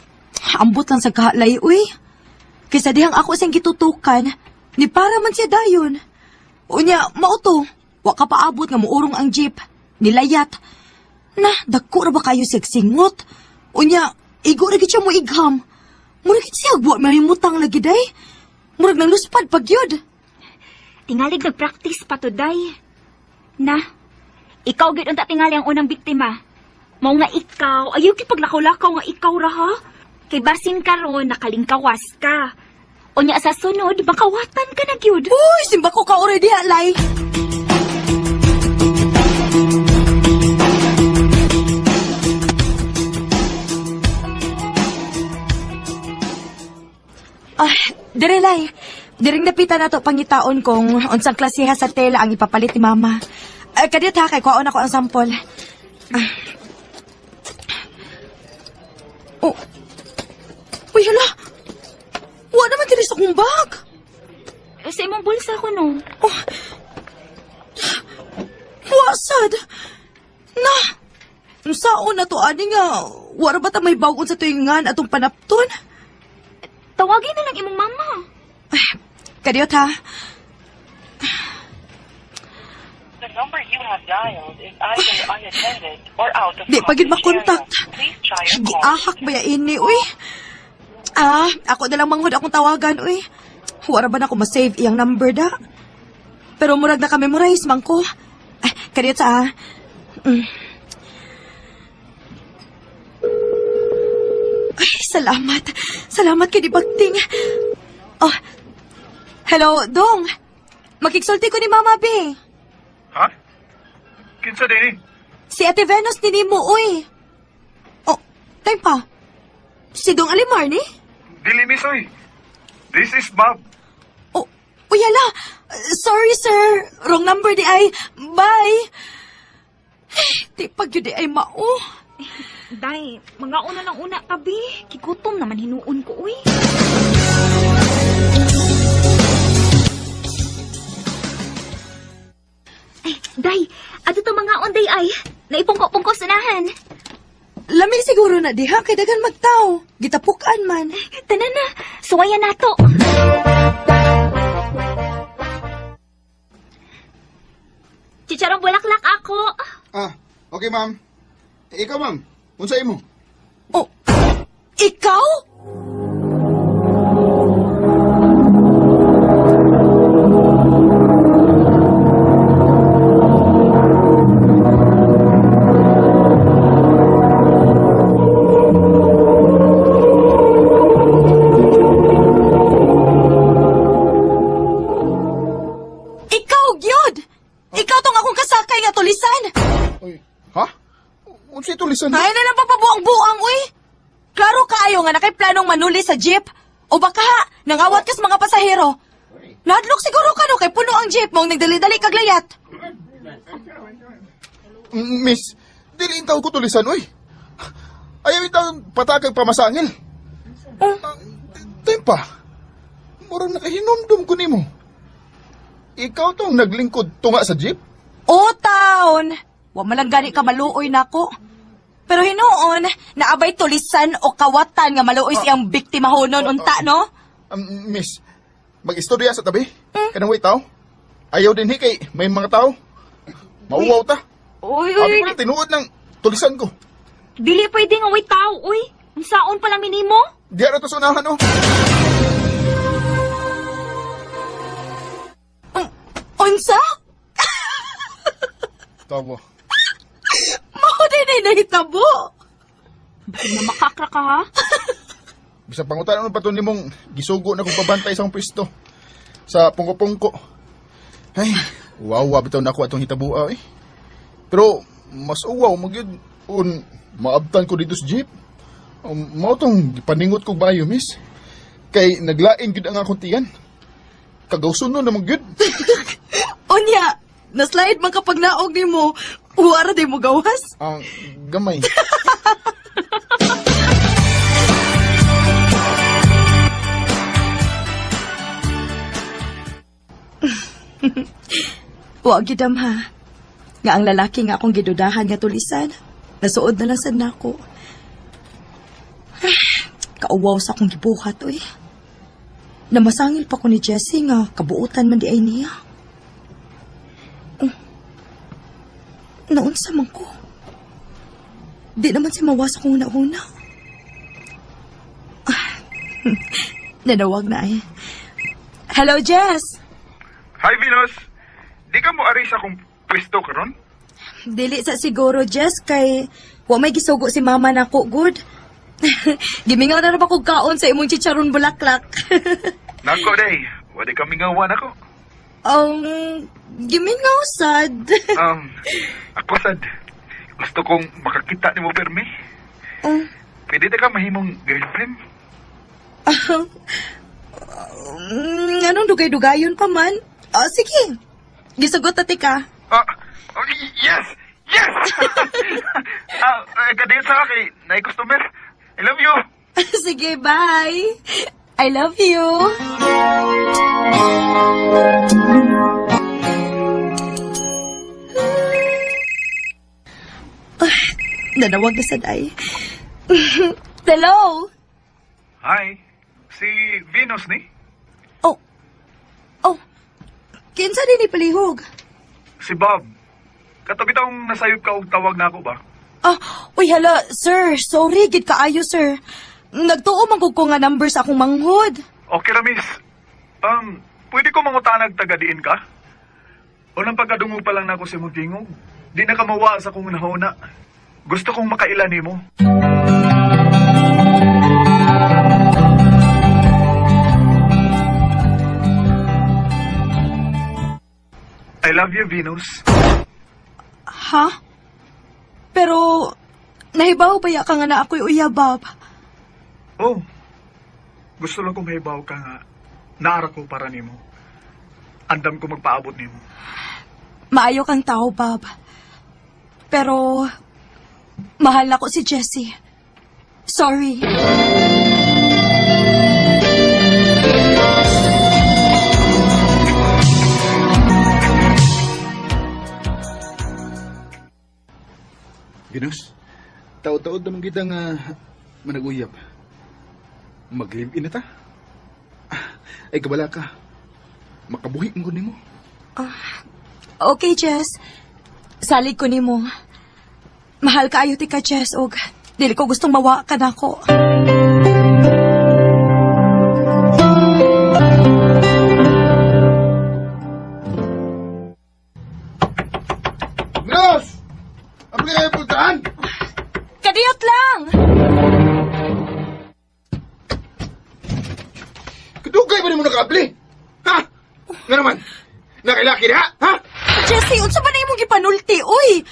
Ambot lang sa kahalay, uy. Kaysa dihang ako siyang gitutukan, ni para man siya dayon. Unya, mauto, wa ka paabot nga muurong ang jeep, nilayat. Na, dako ra ba kayo sigsingot? Unya, igo ra gid siya mo igham. Murag gid siya agwa mahimutang lagi, day. Murag nang luspad pag yun. Tingalig nag-practice pa to, day. Na, ikaw gid unta tingali ang unang biktima. Mao nga ikaw, ayaw kay paglakaw-lakaw nga ikaw ra ha. Kay basin karon nakalingkawas ka. Unya sa sunod, makawatan ka na gyud. Uy, simba ko ka already, halay. Direlay. Diring napitan na to pangitaon kung unsang klasiha sa tela ang ipapalit ni Mama. Kadiyot ha, kay kuhaon ako ang sampol. Oh. Uy, hala. Wa naman diri sa kong bag. Sa imong bulsa ko, no? Oh. Wasad. Na. Saan na to, ani nga? Wara ba ta may bagon sa tuingan atong panapton? Tawagin na lang imong mama. Kadiyot ha. The number you have dialed is either unattended or out of Di pagid makontak. Please try your call. Giahak ba ya ini, uy? Ako na lang manghod akong tawagan, uy. Wara ba na ako masave iyang number da? Pero murag naka-memorize man ko. Kadiyot sa Ay, salamat. Salamat kay di bagting. Oh, hello, Dong. Makiksulti ko ni Mama B. Ha? Kinsa din Si Ate Venus ni Nimo, uy. Oh, time pa. Si Dong Alimar ni? Dili misoy. This is Bob. Oh, uyala. Sorry, sir. Wrong number di ay. Bye. Di pag yun di ay mao. Day, mga una ng una tabi. Kigutom naman hinuon ko, uy. Ay, Day, ato to mga onday ay. Naipungko-pungko sanahan. Lamin siguro na diha kay dagan magtaw. Gitapukan man. Tanan na, suwayan nato. Chicharong bulaklak ako. Okay, ma'am. Ikaw, ma'am. Unsay mo? Oh, ikaw? Ikaw, gyud! Ikaw tong akong kasakay nga tulisan! Ha? Unsay tulisan? Ay na lang papabuang-buang, uy! Klaro kaayo nga nakay planong manuli sa jeep. O baka, nangawat ka sa mga pasahero. Nadlok siguro ka no kay puno ang jeep mong nagdali-dali kaglayat. Miss, dili intaw ko tulisan, uy. Ayaw itaw patakag pamasangil. Tempa, murang nakahinumdum ko nimo. Ikaw tong naglingkod tunga sa jeep? O, taon! Wa malang gani ka maluoy nako. Pero hinuon, naabay tulisan o kawatan nga maluoy siyang biktima honon unta, no? Miss, mag-istorya sa tabi. Kanang way tao. Ayaw din kay may mga tao. Mauwaw ta. Uy, Abi ko na tinuod ng tulisan ko. Dili pwede nga way tao, uy. Ang saon pala minimo? Di ara to sunahan, oh. Unsa? Tawa. Mao din ay nahitabo. Bakit na makakra ka, ha? Bisa pangutan ano pa to nimong gisugo na kong pabantay sa akong pwesto. Sa pungko-pungko. Ay, wawa bitaw na ako atong hitabua, eh. Pero, mas uwaw, magyud, maabtan ko dito sa jeep. Mao tong gipaningot ko bayo, miss. Kay naglain gud ang akong tiyan. Kagawsunon na magyud. Unya, naslide man kapag naog ni mo, uwara di mo gawas. Ang gamay. Huwag gidam ha. Nga ang lalaki nga akong gidudahan nga tulisan. Nasuod na lang sad nako. Kauwaw sa akong gibuhat, oy. Namasangil pa ko ni Jessie nga kabuutan man di ay niya. Naunsa man ko. Di naman si mawasa kong una-una. Nanawag na eh. Hello, Jess! Hi, Venus. Di ka mo ari sa kong pwesto karon? Dili sa siguro, Jess, kay wa may gisugo si mama na ko, good. Gimingaw na kong kaon sa imong chicharon bulaklak. Nako, day. Wadi ka mingawan ako. Gimingaw sad. Ako sad. Gusto kong makakita ni mo, Permi. Pwede na ka mahimong girlfriend? Anong dugay-dugayon pa man? Sige. Gisugot na tika. Yes! Yes! Kadiyot sa akin, na-customer. I love you. Sige, bye. I love you. Nanawag na sad ay. Hello? Hi. Si Venus ni? Kinsa din ipalihog? Si Bob. Katabi taong nasayop ka og tawag na ako ba? Uy, hala, sir. Sorry, gid kaayo, sir. Nagtuo man ko nga number sa akong manghod. Okay ra, miss. Pwede ko mangutanag taga-diin ka? Unang pagkadungog pa lang na ako si Mugingog. Di na ka mawa sa kong nahuna. Gusto kong makailan mo. I love you, Venus. Ha? Pero, nahibaw ba ka nga na ako'y uyabab? Oh, gusto lang kong mahibaw ka nga. Naara ko para nimo. Andam ko magpaabot nimo. Maayo kang tao, Bob. Pero, mahal ako si Jessie. Sorry. Venus, taod-taod naman kita nga manag-uyab. Mag-live-in na ta. Ay, kabala ka. Makabuhi mo ni mo. Okay, Jess. Salig ko ni mo. Mahal ka ayo ti ka, Jess, og dili ko gustong mawa ka na ko. Venus! Abli kayo puntaan! Kadiyot lang! Kadugay ba ni mo nakabli? Ha? Nga naman? Nakilaki na, ha? Jessie, unsa ba na imong gipanulti, uy?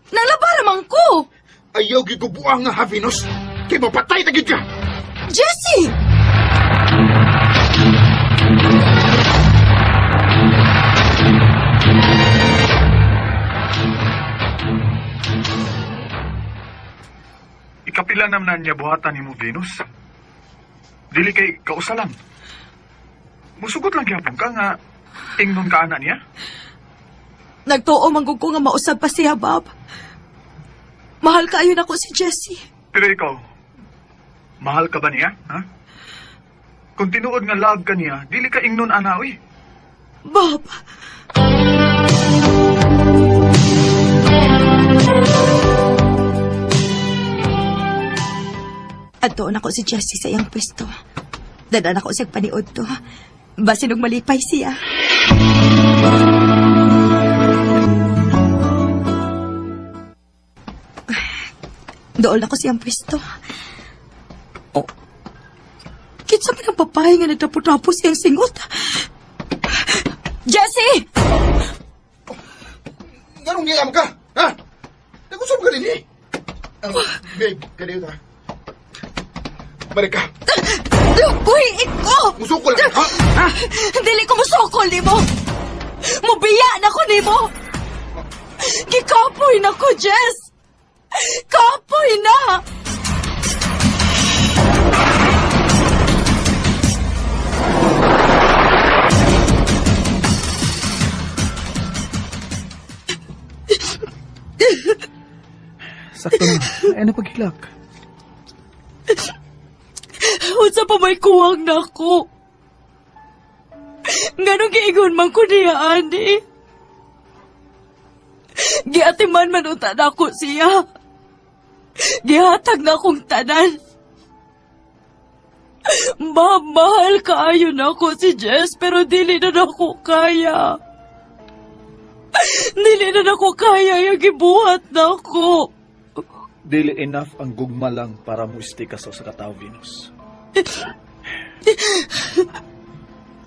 Nalabara man ko! Ayaw gigubuang nga ha, Venus. Kay mapatay tagid ka! Jessie! Ikapila naman niya buhatan ni mo, Venus. Dili kay kausalan. Musugot lang gyapon ka nga ingnon ka ana niya. Nagtuo manggug ko nga mausab pa siya, Bob. Mahal ka ayon ako si Jessie. Pero ikaw, mahal ka ba niya, ha? Kung tinuod nga love ka niya, dili ka ingnon ana, uy. Bob! Adtoon ako si Jessie sa iyang pwesto. Dadan ako siyang paniod to. Basin og malipay siya. Dool ako siyang pwesto. Kinsa man ang babae nga nagtapos-tapos siyang singot. Jessie! Ganong niyam ka, ha? Nagusap ka rin eh. Babe, kanina ta. Balik ka. Uy, iko! Musukol lang, ha? Dili ko musukol, di mo. Mubiya na ko, di mo. Gikapoy na ko, Jess. Kapoy na. Sakto na. Ano paghilak? Unsa pa may kuwang na ako? Nganong giingon man ko niya, ani? Giatiman man unta na ako siya. Gihatag na akong tanan. Mahal kaayo na ako si Jess, pero dili na ako kaya. Dili na ako kaya yung gibuhat na ako. Dili enough ang gugma lang para mo istika sa katao, Venus.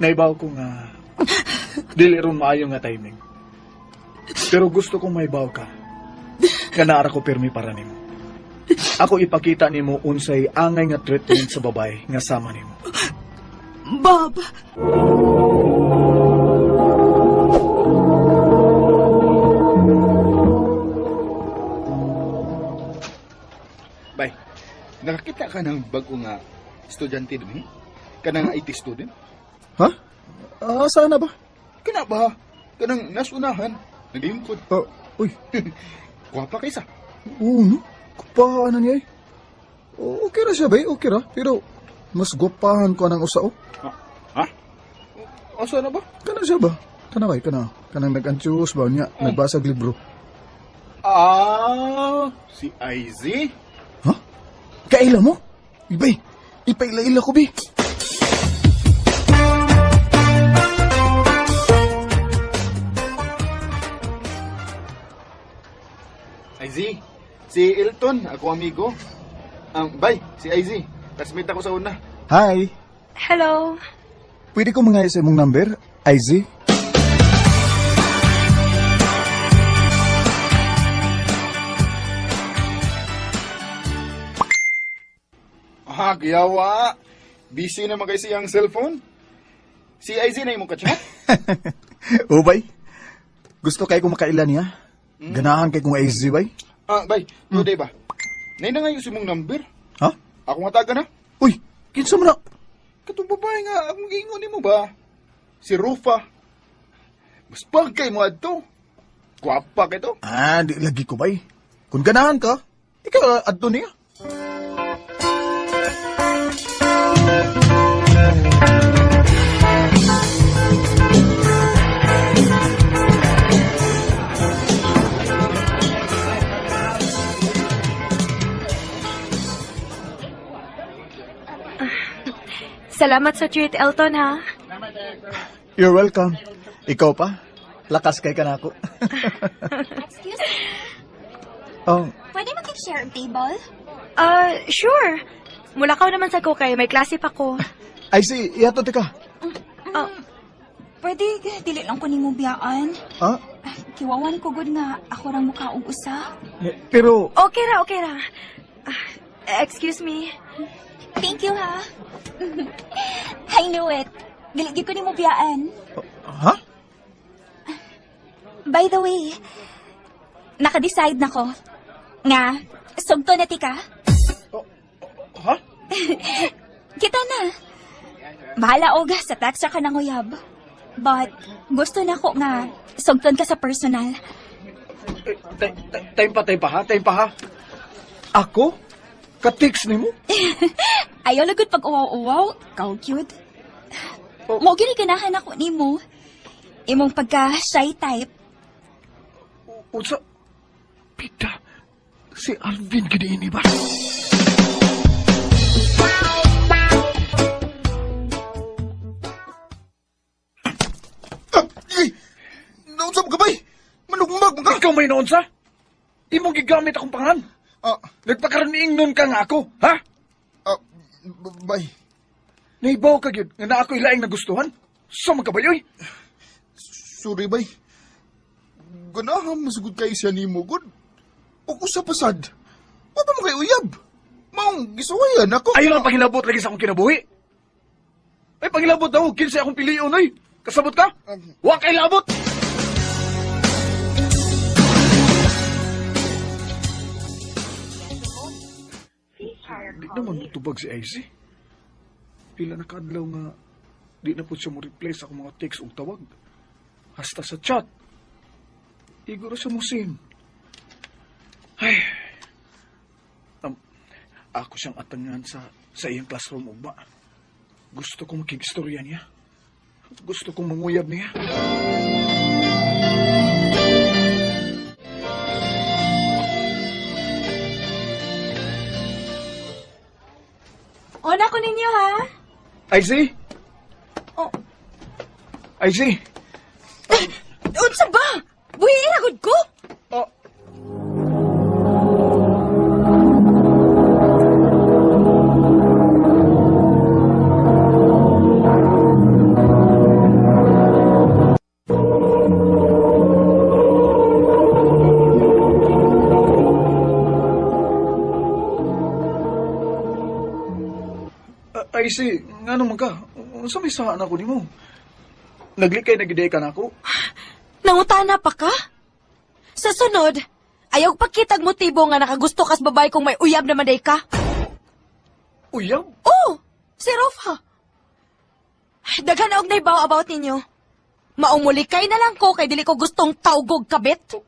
Naibaw ko nga, dili ron maayo nga timing. Pero gusto kong maibaw ka, kanaara ko permi para nimo. Ako ipakita nimo unsay angay nga treatment sa babae nga sama nimo. Bob! Bay, nakakita ka ng bago nga estudyante din, kanang IT student? Ha? Sana ba? Kana ba? Kanang nasunahan, naglingkod. Uy. Kwapa kaysa. Oo, no? Gupahan niya eh. Okay ra siya ba? Okay ra. Pero, mas gupahan ko ng usao. Ha? Asa na ba? Kana siya ba? Kana ba? Kanang nag-antius ba niya? Nagbasag libro. Si IZ? Ha? Kaila mo? Ibay, ipaila-ila ko, bi. IZ, si Elton, ako amigo. Bay, si IZ. Classmate ako sa una. Hi. Hello. Pwede ko mga sa imong number, IZ? Giyawa. Busy naman kayo siyang cellphone. Si IZ na yung kachat. Bay. Gusto kayo kung makaila niya? Ganahan kayo kung IZ, bay? Bay, today ba? Nay na nga yung simong number. Ha? Ako nga taga na. Uy, kinsa mo na? Katong babae nga, akong giingon mo ba? Si Rufa. Mas bagay mo adto. Gwapa ka ito. Di lagi ko, bay. Kung ganahan ka, ikaw adto niya. Salamat sa treat, Elton, ha? You're welcome. Ikaw pa? Lakas kay ka na ako. Excuse me? Pwede mag-share ang table? Sure. Mula ka naman sa kay may klase pa ko. I see. Iyato tika. Pwede, dili lang ko ni mo biyaan. Ha? Kiwawan ko good nga ako rang mukha og usa. Pero... Okay ra. Excuse me. Thank you, ha? I knew it. Dili ko ni mo biyaan. Ha? By the way, naka-decide na ko nga sugto na tika. Ha? Kita na. Bahala og sa tax ka nang uyab. But gusto na ko nga sugton ka sa personal. Time pa ha? Ako? Ka-text ni mo? Ayaw lagod pag uwaw-uwaw. Kau cute. Mo gini ganahan ako nimo. Imong pagka-shy type. Unsa? Pita, si Alvin gini ba? Naunsa mo gabay? Manugmag mo ka? Ikaw may naunsa? Imong gigamit akong pangalan. Nagpakaraniing nun ka nga ako, ha? Bay. Naibaw ka yun, nga na ako ilaing nagustuhan. Sa magkabayoy. Sorry, bay. Ganahan masugod kayo siya ni mo, good. O sa pasad. O pa mo kayo uyab? Maong gisuwayan ako. Ayaw lang pangilabot lagi sa akong kinabuhi. Ay, pangilabot daw, kinsa akong piliyon, ay. Kasabot ka? Wa kay labot! Di naman tubag si Izzy. Pila na kadlaw nga di na po siya mo reply sa akong mga text o tawag. Hasta sa chat. Iguro siya mo sin. Ay, ako siyang atangan sa iyang classroom, ugma. Gusto kong makikistorya niya. Gusto kong manguyab niya. Una ko ninyo, ha? I see? Oh. I see. Unsa ba? Buhi iragod ko? Oh. I see. Nga naman ka. Sa may saan ako ni mo? Naglikay na gidey ka na ako. Nangutana pa ka? Sa sunod, ayaw pakitag motibo nga nakagusto kas babae kung may uyab naman day ka. Uyab? Oo, si Rofa. Daghan og naibaw about ninyo. Maumulikay na lang ko kay dili ko gustong taugog kabit.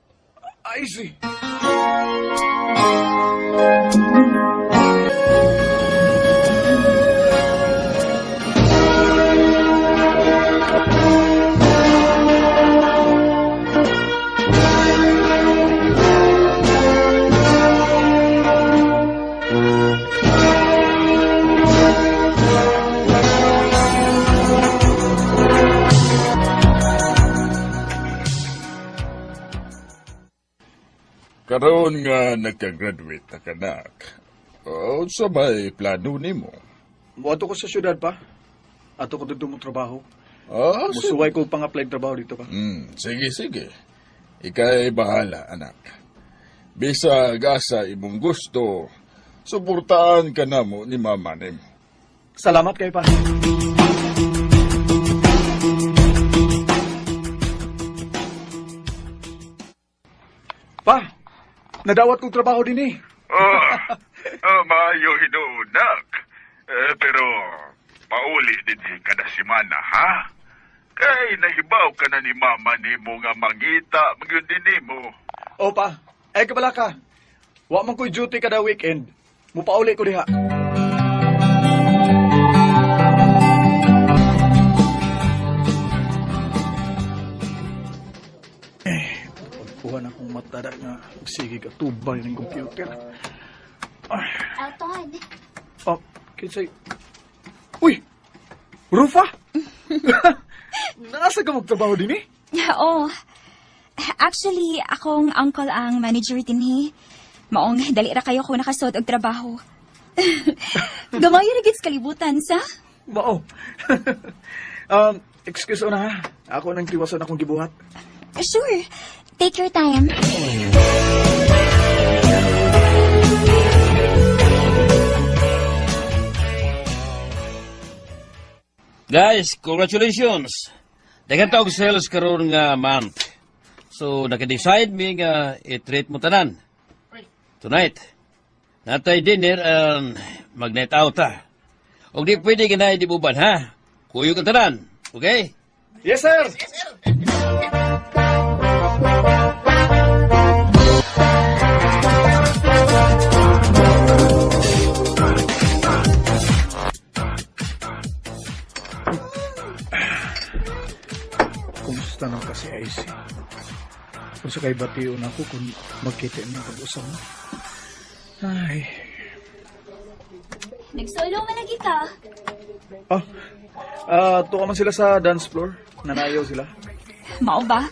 I see. Karoon nga nagka-graduate na kanak. O, sabay plano nimo. Muato ko sa syudad pa. Ato ko dito mo trabaho. Ah, Musuway ko pang-apply trabaho dito pa. Sige. Ika'y bahala, anak. Bisa gasa imong gusto, suportaan ka na mo ni mama nimo. Salamat kay pa. Pa, nadawat kong trabaho din eh. Maayo hinuunak. Pero, pauli din kada simana, ha? Kay nahibaw ka na ni mama ni mo nga mangita, magyun din ni mo. O pa, ay kabala ka. Wa man ko'y duty kada weekend. Mupauli ko diha. Pagpuhan akong matada nga sige ka tubay ng computer. Alton. Oh, kinsay. Uy! Rufa! Nasa ka magtrabaho din eh? Oo. Actually, akong uncle ang manager din eh. Maong, dali ra kayo kung nakasod og trabaho. Gamayo na gits kalibutan, sa? Mao. Excuse na ha. Ako nang tiwasan akong gibuhat. Sure. Take your time. Guys, congratulations. Dagan taog sales karon nga month. So, naka-decide mi nga i-treat mo tanan. Tonight, natay dinner and mag-night out ha. Og di pwede ganay di buban ha. Kuyo ka tanan, okay? Yes, sir! Kumusta na kasi IC? Kung sa kay batiyo na ako kung magkita niya pag-usap na. Ay. Nagsolo man lagi ka. Tuwa man sila sa dance floor. Nanayaw sila. Mao ba?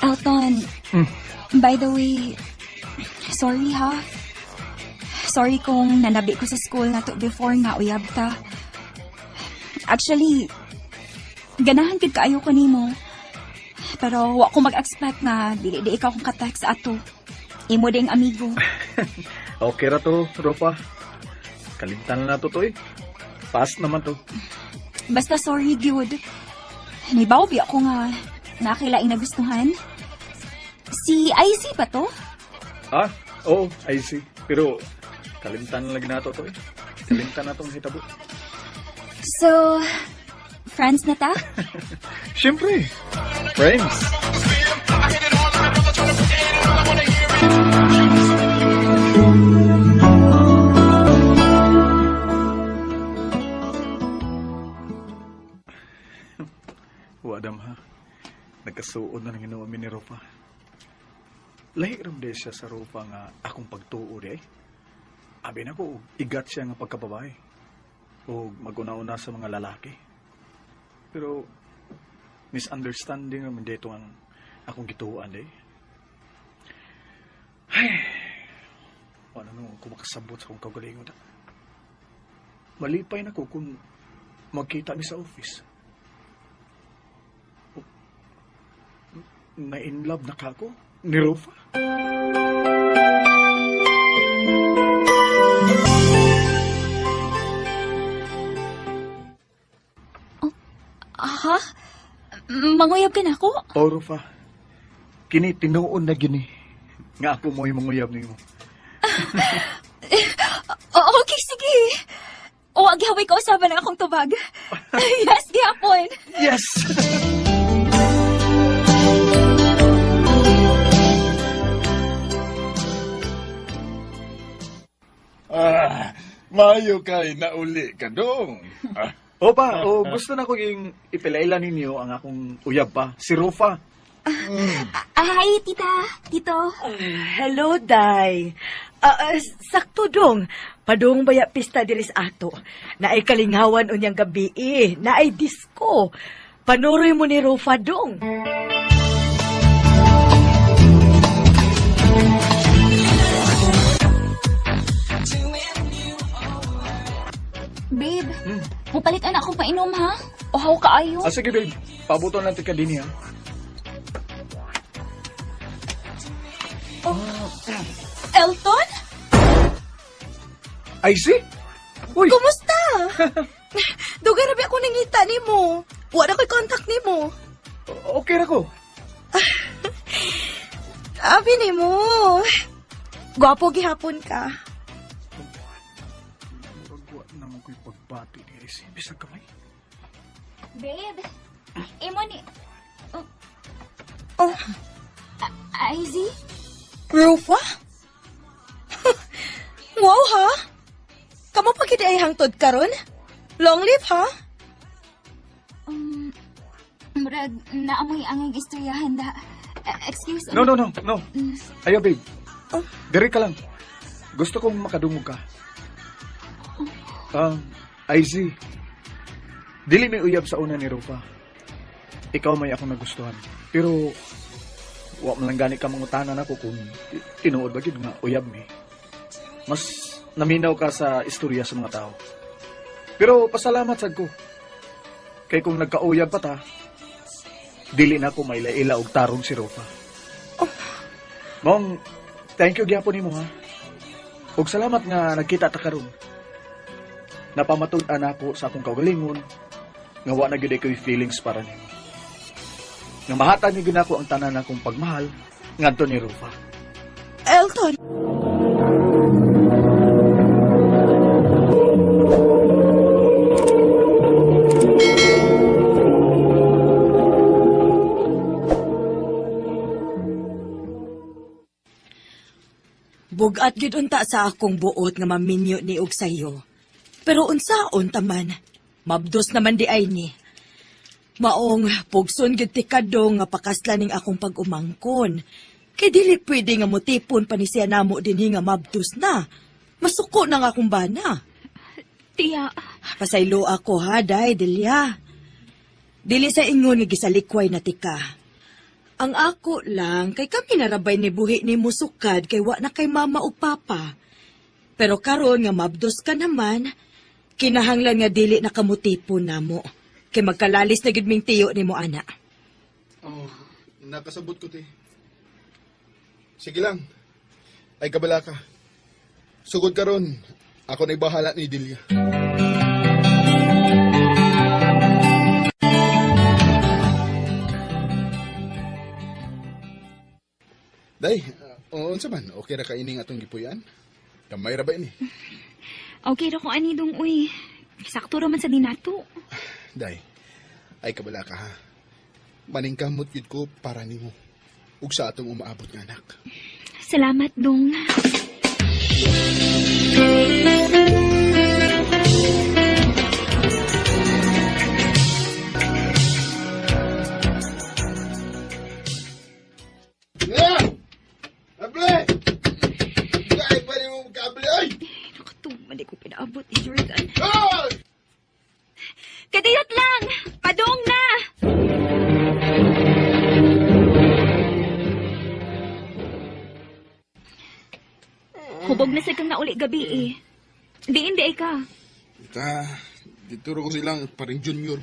Alton, by the way, sorry ha. Sorry kung nanabi ko sa school na to before nga uyab ta. Actually, ganahan gid kaayo ko nimo. Pero wa ko mag-expect nga dili di ikaw kong ka-text ato. Imo ding amigo. Okay ra to, Ropa. Kalimtan na to eh. Fast naman to. Basta sorry, good. Nibaw bi ako nga nakilaing nagustuhan. Si IC ba to? Oo, I see. Pero kalimtan lang na to eh. Kalimtan na tong hitabo. So, friends na ta? Siyempre. Friends. Wadam ha. Nagkasuod na ng inuwi ni Rufa. Lahi ram de siya sa Rufa nga akong pagtuo di ay. Abi na ko, igat siya nga pagkababae. O maguna-una sa mga lalaki. Pero, misunderstanding naman dito ang akong gituan di. Ay, ano nung kumakasabot sa akong kagalingon na. Malipay na ko kung magkita mi sa office. Na-in love na ka ako ni Rufa. Ha? Manguyab ka na ako? O, Rufa. Kini tinuon na gini. Nga ako mo'y manguyab niyo. Okay, sige. O, aghaway ka usaban ng akong tubag. Yes, gihapon. Yes! Mayo kay nauli ka dong. Opa, gusto na ko yung ipilaila ninyo ang akong uyab pa, si Rufa. Hi, tita. Tito. Hello, Day. Sakto dong. Padong baya pista diris ato. Naay kalinghawan unyang gabi naay disco. Panuroy mo ni Rufa dong. Babe, mupalit anak akong painom, ha? Ohaw kaayo. Sige, babe. Pabuton natin ka din, ha? Elton? I see? Uy! Kumusta? Duga na ba ako nangita ni mo? Wala ko'y contact ni mo. Okay na ko. Sabi ni mo. Gwapo gihapon ka. Magwa naman ko'y pagbati ni Rizzy. Bisag kamay. Babe, imo ni... Oh. Izzy? Rufa? Wow, ha? Kamu pa kita ay hangtod karon? Long live, ha? Murag, naamoy ang istoryahan da. Excuse me. No. Ayaw, babe. Diri ka lang. Gusto kong makadungog ka. Izzy. Dili may uyab sa una ni Rufa. Ikaw may akong nagustuhan. Pero, wa man lang gani ka mangutanan ako kung tinuod ba gid nga uyab mi. Mas naminaw ka sa istorya sa mga tao. Pero pasalamat sad ko. Kay kung nagkauyab pa ta, dili na ko maila-ila og tarong si Rufa. Mong, thank you gyapon nimo ha. Ug salamat nga nagkita ta karon. Napamatud-an ako sa akong kaugalingon nga wa na gyud ko'y feelings para nimo. Nga mahatag ni ginako ang tanan akong pagmahal ngadto ni Rufa. Elton! Bugat gid unta sa akong buot nga maminyo ni og sayo. Pero unsaon taman, mabdos naman di ay ni. Maong pugson gid ti kadong nga pakaslan ning akong pag-umangkon. Kay dili pwede nga motipon pa ni siya namo dinhi nga mabdos na. Masuko na nga akong bana. Tiya. Pasaylo ako ha, day, Delia. Dili sa ingon nga gisalikway na tika. Ang ako lang, kay kami narabay ni buhi ni musukad kay wa na kay mama o papa. Pero karon nga mabdos ka naman, kinahanglan nga dili na kamutipon namo. Kay magkalalis na gid ming tiyo ni mo, ana. Nakasabot ko, te. Sige lang. Ay, kabala ka. Sugod ka ron. Ako na'y bahala ni Delia. Day, unsa man? Okay ra ka ining atong gipuyan? Kamay ra ba ini? Okay ra ko ani dong, uy. Sakto raman sa dinato. Day, ay kabala ka ha. Maningkamot yun ko para nimo. Ug sa atong umaabot nga anak. Salamat, Dong. Yeah! Able! Kaya pa rin mo kable, ay! Nakatuman, di ko pinaabot ni Jordan. Hoy! Kadiyot lang! Padong na! Hubog na sa kang nauli gabi eh. Hindi ka. Dito ko silang paring junior.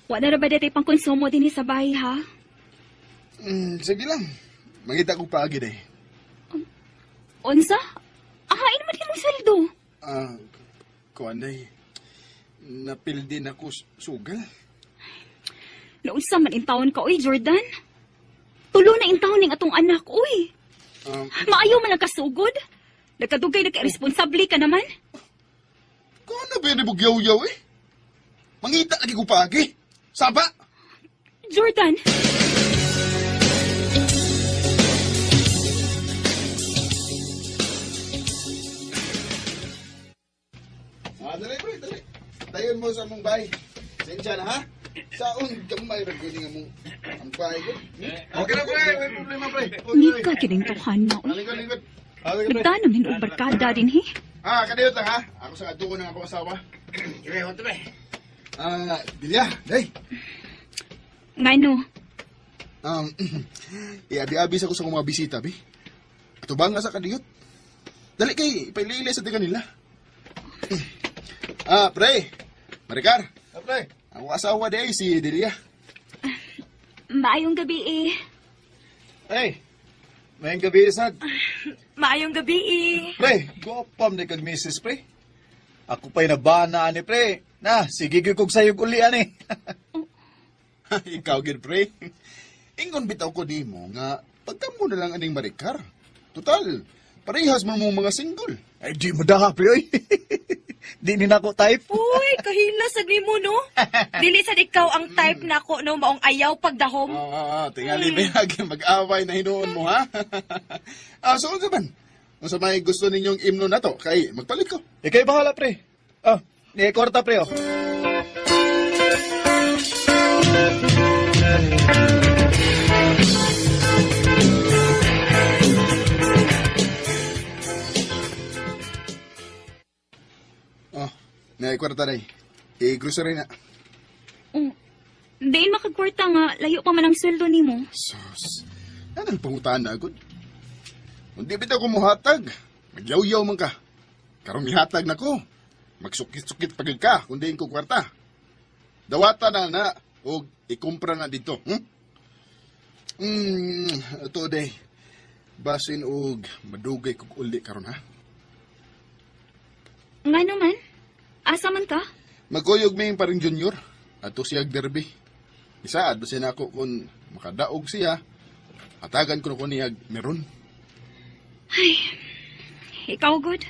Wala na ba dati pang konsumo din sa bahay ha? Sige lang. Mangita ko pa agad eh. Onsa? Ahain naman din mong sweldo. Kuanday. Napil din ako sugal. Naunsa man intawon ka, oy, Jordan? Tulo na intawon ng atong anak, oy. Maayo man ang kasugod. Nagkadugay na responsable ka naman. Kung ano ba yung bugyaw-yaw eh? Mangita lagi ko pa agi. Saba! Jordan! Dali bro, dali. Tayon mo sa mong bahay. Sensya na ha? Saon gamay rin gini nga mong ang bahay ko. Okay na pre, may problema pre. Hindi ka kiningtuhan na, oy. Lingkod. Nagtanong din o barkada din, he. Kadiyot lang ha. Ako sa aduko ng akong asawa. Sige, hunto pre. Dilya, day. Ngano? Iabi-abis ako sa mga bisita, be. Ato ba nga sa kadiyot? Dali kay, ipailili sa tiga nila. Pre. Maricar. Pre. Ang asawa day si Delia. Maayong gabi eh. Hey, mayang gabi sad. Maayong gabi eh. Pre, gopam ni kag misis pre. Ako pa'y nabana ani pre. Na, sige kog sayog uli ani. Ikaw gid pre. Ingon bitaw ko di mo nga pagkamo na lang aning Maricar. Total, parehas mo mga single. Ay di mo daha pre oy. Di ni nako type. Uy, kahila sa mo, no? Dili sad ikaw ang type nako no maong ayaw pagdahom. Tingali binagi mag-away na hinuon mo ha. So unsa man? Unsa may gusto ninyong imno na to? Kay magpalit ko. Ikay bahala pre. Ni kwarta pre oh. May kwarta day. I-grocery na. Diin makagkwarta nga, layo pa man ang sweldo ni mo. Sus, anong pangutaan na agad? Hindi bitaw ko muhatag. Magyaw-yaw man ka. Karong ihatag na ko. Magsukit-sukit pagod ka, kundi ko kwarta. Dawata na o ikumpra na dito. Ito day. Basin og madugay kog uli karon ha. Nga naman? Asa man ka? Magkuyog may paring junior. Ato siya derby. Isa, doon siya ako kung makadaog siya. Atagan ko na ko niya meron. Ay, ikaw good.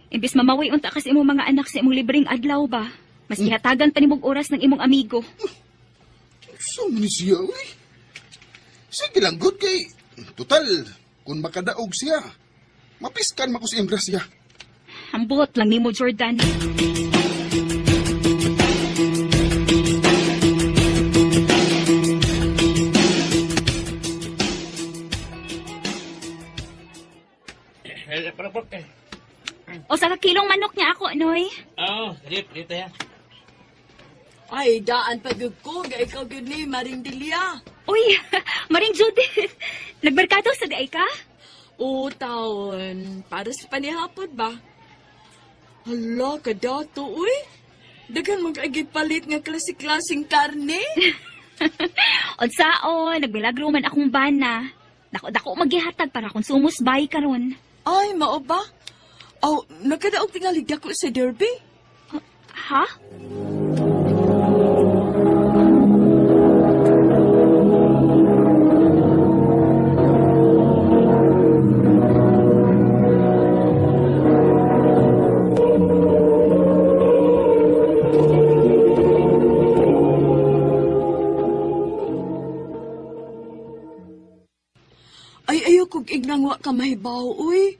Imbis mamawi unta kasi imong mga anak sa imong libreng adlaw ba? Mas ihatagan pa nimong oras ng imong amigo. So, ni siya, uy. Sige lang, good kay. Total, kung makadaog siya, mapiskan mako si Ingrasya. Ang buot lang nimo, Jordan. O sa kilong manok niya ako, Noy. Dito yan. Ay, daan pagod ko. Ikaw yun ni Maring Delia. Uy, Maring Judith. Nagbarkado sa day ka? Oo, taon. Para sa panihapon ba? Hala, kadato, uy. Dagan mag-agipalit nga klase-klaseng karne. Onsaon, nagmilagro man akong bana. Dako maghihatag para kung sumusbay karon. Ay, mao ba? Oh, nagkadaog tingalig dako sa derby? Ha? nahibaw, uy.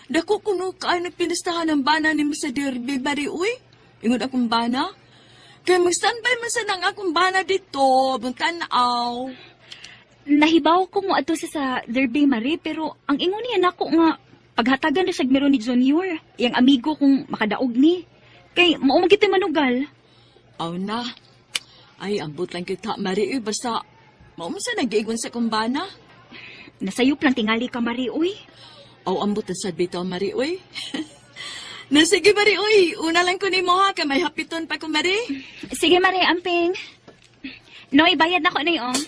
Dako kuno kaay nagpinistahan ng bana ni sa derby, bari, uy. Ingod akong bana. Kaya mag-standby man sa nang akong bana dito, magtanaw. Nahibaw ko mo ato sa derby, Marie, pero ang ingon niya nako nga, paghatagan na siya meron ni Junior, yung amigo kong makadaog ni. Kay, maumagit manugal. Aw na. Ay, ambot lang kita, Marie, uy. Basta, maumasa nag-iigon sa kumbana. Nasayop lang tingali ka, Marie, uy. Aw, ambot na sad bitaw, Marie, uy. Sige, Marie, uy. Una lang ko ni mo, ha. Kaya may hapiton pa ko, Marie. Sige, Marie, amping. Noy, bayad na ko na yung.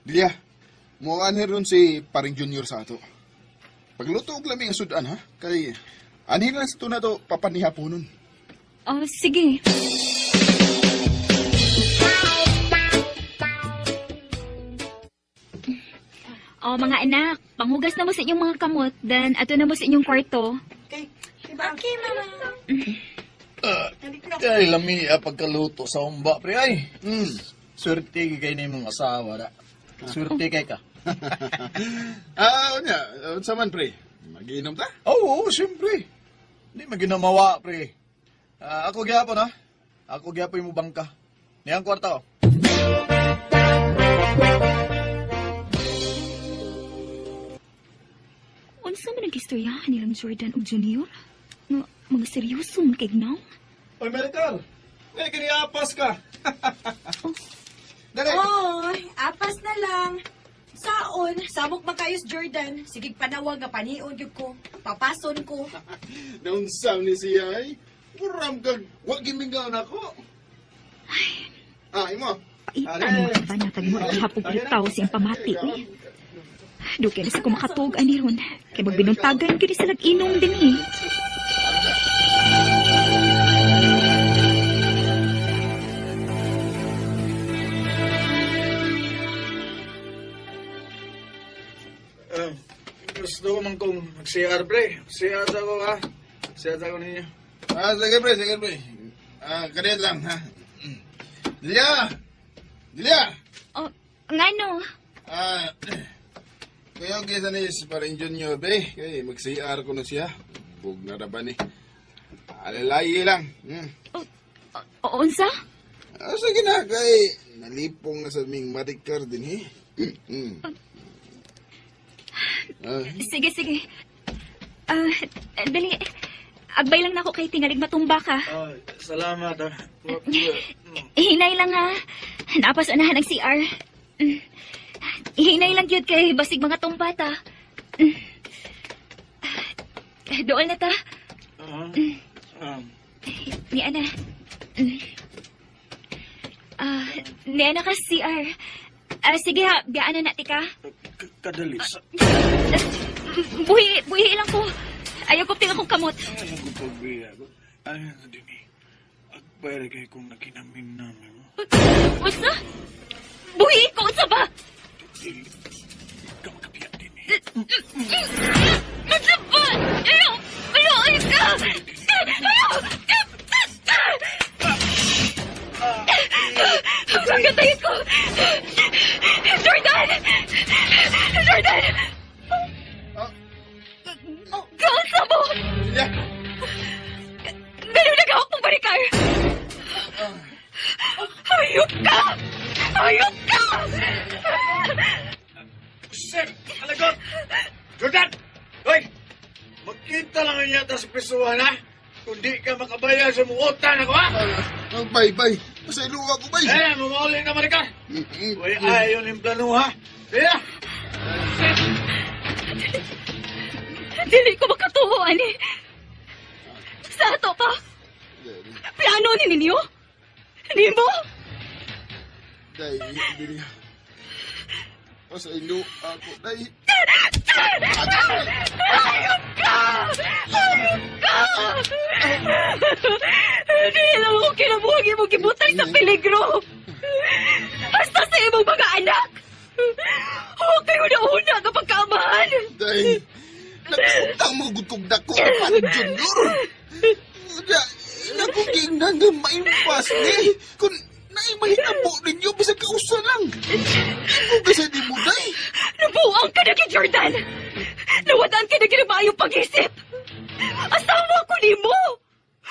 Diya, mukaan ron si paring Junior sa ato. Pagluto og laming sudan, ha? Kay, anhin lang sa ito na to, papanihaponon. Oh, sige. Oh, mga anak, panghugas na mo sa inyong mga kamot, then ato na mo sa inyong kwarto. Okay, mama. Kay lami pagkaluto sa umba, pre, ay. Swerte kay na imong asawa, da. Swerte kay ka. Unya, sa man, pre? Mag-iinom ta? Oo, siyempre. Hindi maginamawa, pre. Ako gyapon, ha? Ako gyapon mo bangka. Niyang kwarta, oh. Unsa man ang istoryahan nilang Jordan ug Junior? Mga seryoso man kay gnaw? Oy, Merical! Ngay, kiniapas ka! Dali! Oy, apas na lang. Saon, samok makayos Jordan. Sigig panawag nga panion gyud ko. Papason ko. Naunsam ni siya, ay. Muram kag, wag gimingaw na ko. Imo. Ano ka ba natag mo ang hapog tao siyang pamati, uy? Duke na sa kumakatog ani ron. Kay magbinuntagan gyud sa lag-inom din eh. Gusto ko man kong mag-CR, pre. CR sa ako, ha? CR sa ako ninyo. Sige, pre. Kanyan lang, ha? Dilia! Oh, ngano? Kaya ang kesa ni si paring Junior, pre. Kaya mag-CR ko na siya. Bug na na ba ni? Alalayi lang. Unsa? Sige na, kay nalipong na sa ming marikar din, Sige. Dali. Agbay lang na ako kay tingalig matumba ka. Salamat, ha? Hinay lang, ha? Napas anahan ang CR. Hinay lang yun kay basig mga tumbata. Doon na ta. Ni Ana. Ni Ana ka CR. Sige ha, biyaan na natin ka. Kadali. Buhi lang ko. Ayaw ko ting akong kamot. Ayaw ko pagbiya ko. Ayaw na din eh. Agpere kay kung naginaming namin mo. Usa? Buhi ko, usa ba? Ikaw makabiyak din eh. Usa ba? Ayaw ka! Pagkatay ko! Jordan! Kaunsa mo? Ganun na gawak mong barikar! Hayop ka! Shit! Alagot! Jordan! Hoy! Magkita lang ang yata sa pisuhan, ha? Kung di ka makabaya sa muotan ako, ha? Bay. Masaylo ako, bay. Mamauling naman ka. Uy, ayaw yung plano, ha? Kaya! Dili ko makatuho, ani. Sa ato pa. Plano ni ninyo? Hindi mo? Day, dili. Masaylo ako, day. Hayop ka! Hindi lang ako kinabuhagi mo gibutang sa peligro. Basta sa imong mga anak. Huwag kayo na una kapag kaamahan. Day, nagutang mo gud kog dako ang Junior. akong giingnan nga maimpas ni. Kung naimahitabo ninyo, bisag kausa lang. Ikaw kasi di mo, day. Nabuang ka na kay Jordan! Nawadaan ka na kinabayong pag-isip! Asawa ko ni mo!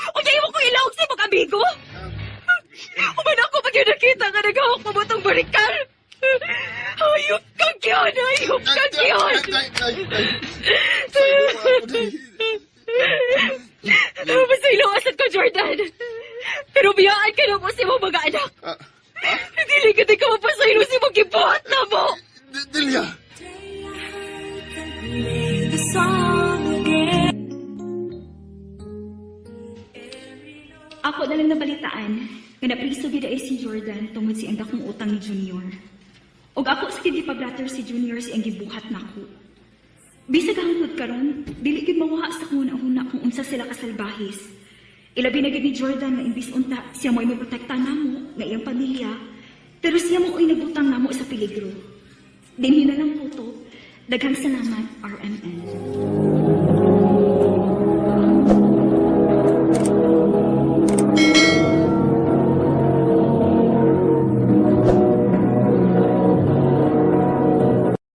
O di mo ko ilawag sa mga amigo! Uman ako pag yun nakita ka nagawak mo itong barikal! Hayop kang yun! Hayop kang yun! Masailawasan ko, Jordan! Pero biyaan ka na mo sa mga mga anak! Dili ka di ka mapasaylo si mga gibuhat na mo! Delia! Ako na lang nabalitaan nga napriso gid ay si Jordan tungod si ang dakong utang ni Junior. Og ako sa gipablatter si Junior si ang gibuhat nako. Bisag hangtod karon, dili gid mawha sa kuna-una kung unsa sila kasalbahis. Ilabi na gid ni Jordan nga imbis unta siya mo'y maprotekta namo nga iyang pamilya, pero siya mo'y nagbutang namo sa peligro. Dinhi na lang puto. Daghang salamat, RMN.